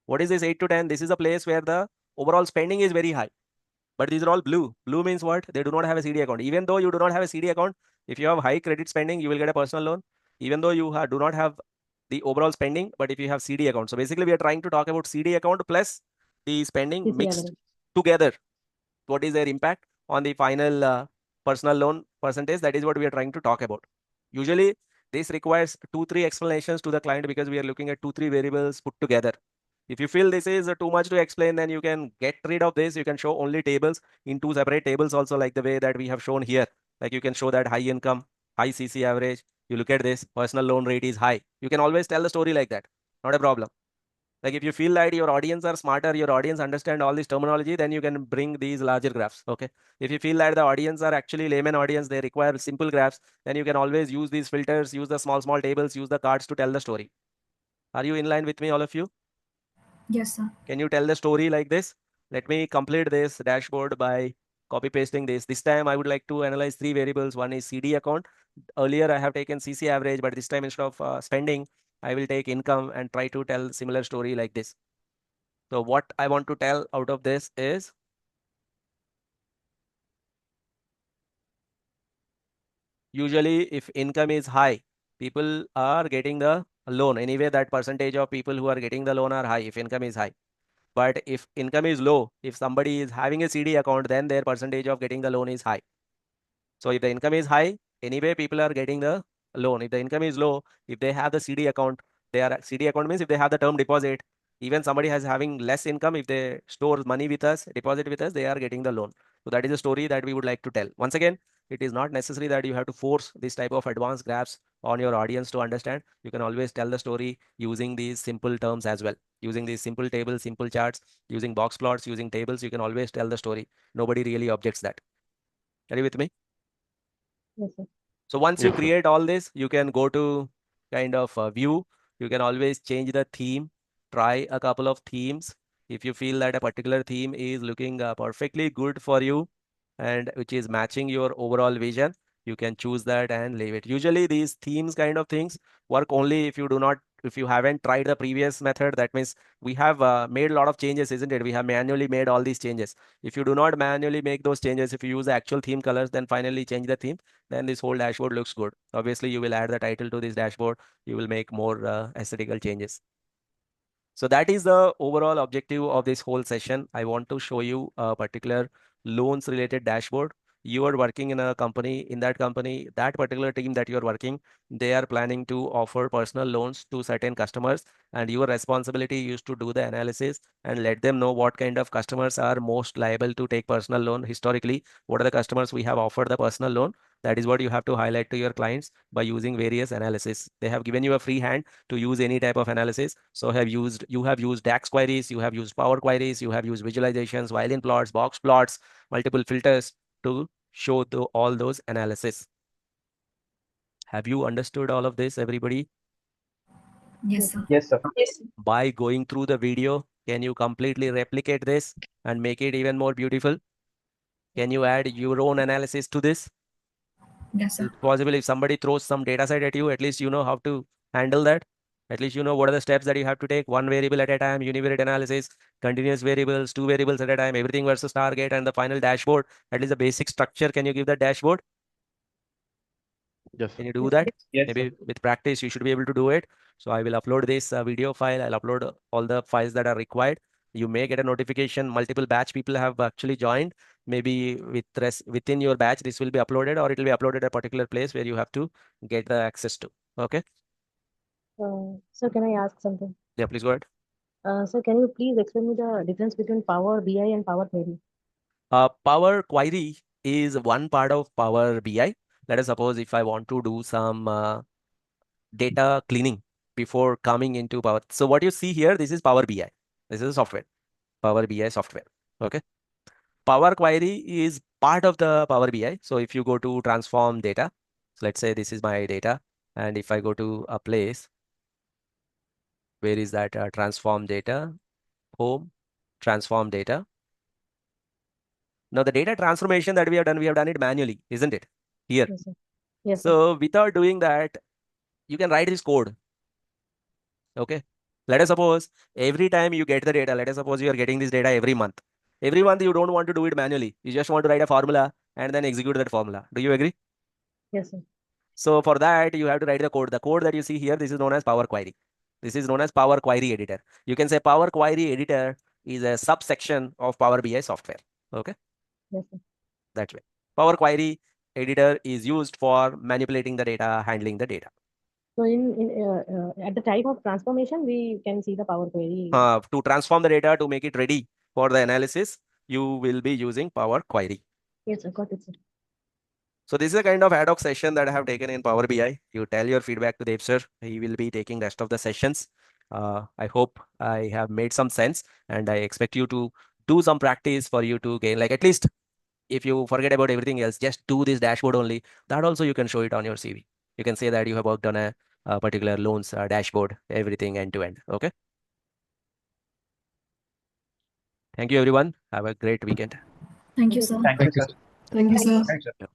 what is this 8 to 10? This is a place where the overall spending is very high. But these are all blue. Blue means what? They do not have a CD account. Even though you do not have a CD account, if you have high credit spending, you will get a personal loan. Even though you do not have the overall spending, but if you have CD account. So basically, we are trying to talk about CD account plus the spending CC mixed average. together. What is their impact on the final personal loan percentage? That is what we are trying to talk about. Usually, this requires 2-3 explanations to the client because we are looking at 2-3 variables put together. If you feel this is too much to explain, then you can get rid of this. You can show only tables in 2 separate tables also, like the way that we have shown here. Like you can show that high income, high CC average. You look at this, personal loan rate is high. You can always tell the story like that. Not a problem. Like if you feel that your audience are smarter, your audience understand all this terminology, then you can bring these larger graphs. Okay. If you feel that the audience are actually layman audience, they require simple graphs, then you can always use these filters, use the small tables, use the cards to tell the story. Are you in line with me, all of you? Yes, sir. Can you tell the story like this? Let me complete this dashboard by copy pasting this. This time I would like to analyze 3 variables. One is CD account. Earlier I have taken CC average, but this time instead of spending, I will take income and try to tell similar story like this. So what I want to tell out of this is usually if income is high, people are getting the loan. Anyway, that percentage of people who are getting the loan are high if income is high. But if income is low, if somebody is having a CD account, then their percentage of getting the loan is high. So if the income is high, anyway, people are getting the loan. If the income is low, if they have the CD account, CD account means if they have the term deposit, even somebody has having less income, if they store money with us, deposit with us, they are getting the loan. So that is a story that we would like to tell. Once again, it is not necessary that you have to force this type of advanced graphs on your audience to understand. You can always tell the story using these simple terms as well. Using these simple tables, simple charts, using box plots, using tables, you can always tell the story. Nobody really objects that. Are you with me? Yes, sir. So once you Yes, sir. create all this, you can go to kind of view. You can always change the theme, try a couple of themes. If you feel that a particular theme is looking perfectly good for you and which is matching your overall vision, you can choose that and leave it. Usually these themes kind of things work only if you haven't tried the previous method. That means we have made a lot of changes, isn't it? We have manually made all these changes. If you do not manually make those changes, if you use the actual theme colors, then finally change the theme, then this whole dashboard looks good. Obviously, you will add the title to this dashboard. You will make more aesthetical changes. So that is the overall objective of this whole session. I want to show you a particular loans related dashboard. you are working in a company, in that company, that particular team that you are working, they are planning to offer personal loans to certain customers, and your responsibility is to do the analysis and let them know what kind of customers are most liable to take personal loan historically. What are the customers we have offered the personal loan? That is what you have to highlight to your clients by using various analysis. They have given you a free hand to use any type of analysis. So you have used DAX queries, you have used Power Queries, you have used visualizations, violin plots, box plots, multiple filters to show all those analysis. Have you understood all of this, everybody? Yes, sir. Yes, sir. By going through the video, can you completely replicate this and make it even more beautiful? Can you add your own analysis to this? Yes, sir. It's possible if somebody throws some data set at you, at least you know how to handle that. At least you know what are the steps that you have to take. One variable at a time, univariate analysis, continuous variables, two variables at a time, everything versus target, and the final dashboard. At least the basic structure. Can you give that dashboard? Yes, Can sir. you do that? Yes, Maybe sir. with practice, you should be able to do it. So I will upload this video file. I'll upload all the files that are required. You may get a notification. Multiple batch people have actually joined. Maybe within your batch, this will be uploaded, or it will be uploaded at a particular place where you have to get the access to. Okay. Sir, can I ask something? Yeah, please go ahead. Sir, can you please explain me the difference between Power BI and Power Query? Power Query is one part of Power BI. Let us suppose if I want to do some data cleaning before coming into Power. So what you see here, this is Power BI. This is a software, Power BI software. Okay. Power Query is part of the Power BI. So if you go to transform data, so let's say this is my data, and if I go to a place, where is that transform data? Home, transform data. Now the data transformation that we have done it manually, isn't it? Here. Yes, sir. Yes, sir. So without doing that, you can write this code. Okay. Let us suppose every time you get the data, let us suppose you are getting this data every month. Every month you don't want to do it manually. You just want to write a formula and then execute that formula. Do you agree? Yes, sir. So for that, you have to write the code. The code that you see here, this is known as Power Query. This is known as Power Query Editor. You can say Power Query Editor is a subsection of Power BI software. Okay. Yes, sir. That's way. Power Query Editor is used for manipulating the data, handling the data. So at the time of transformation, we can see the Power Query. To transform the data to make it ready for the analysis, you will be using Power Query. Yes, sir. Got it, sir. So this is a kind of ad hoc session that I have taken in Power BI. You tell your feedback to Dev sir. He will be taking rest of the sessions. I hope I have made some sense, and I expect you to do some practice for you to gain, like, at least if you forget about everything else, just do this dashboard only. That also you can show it on your CV. You can say that you have worked on a particular loans dashboard, everything end to end. Okay. Thank you, everyone. Have a great weekend. Thank you, sir. Thank you, sir. Thank you, sir. Thanks, sir.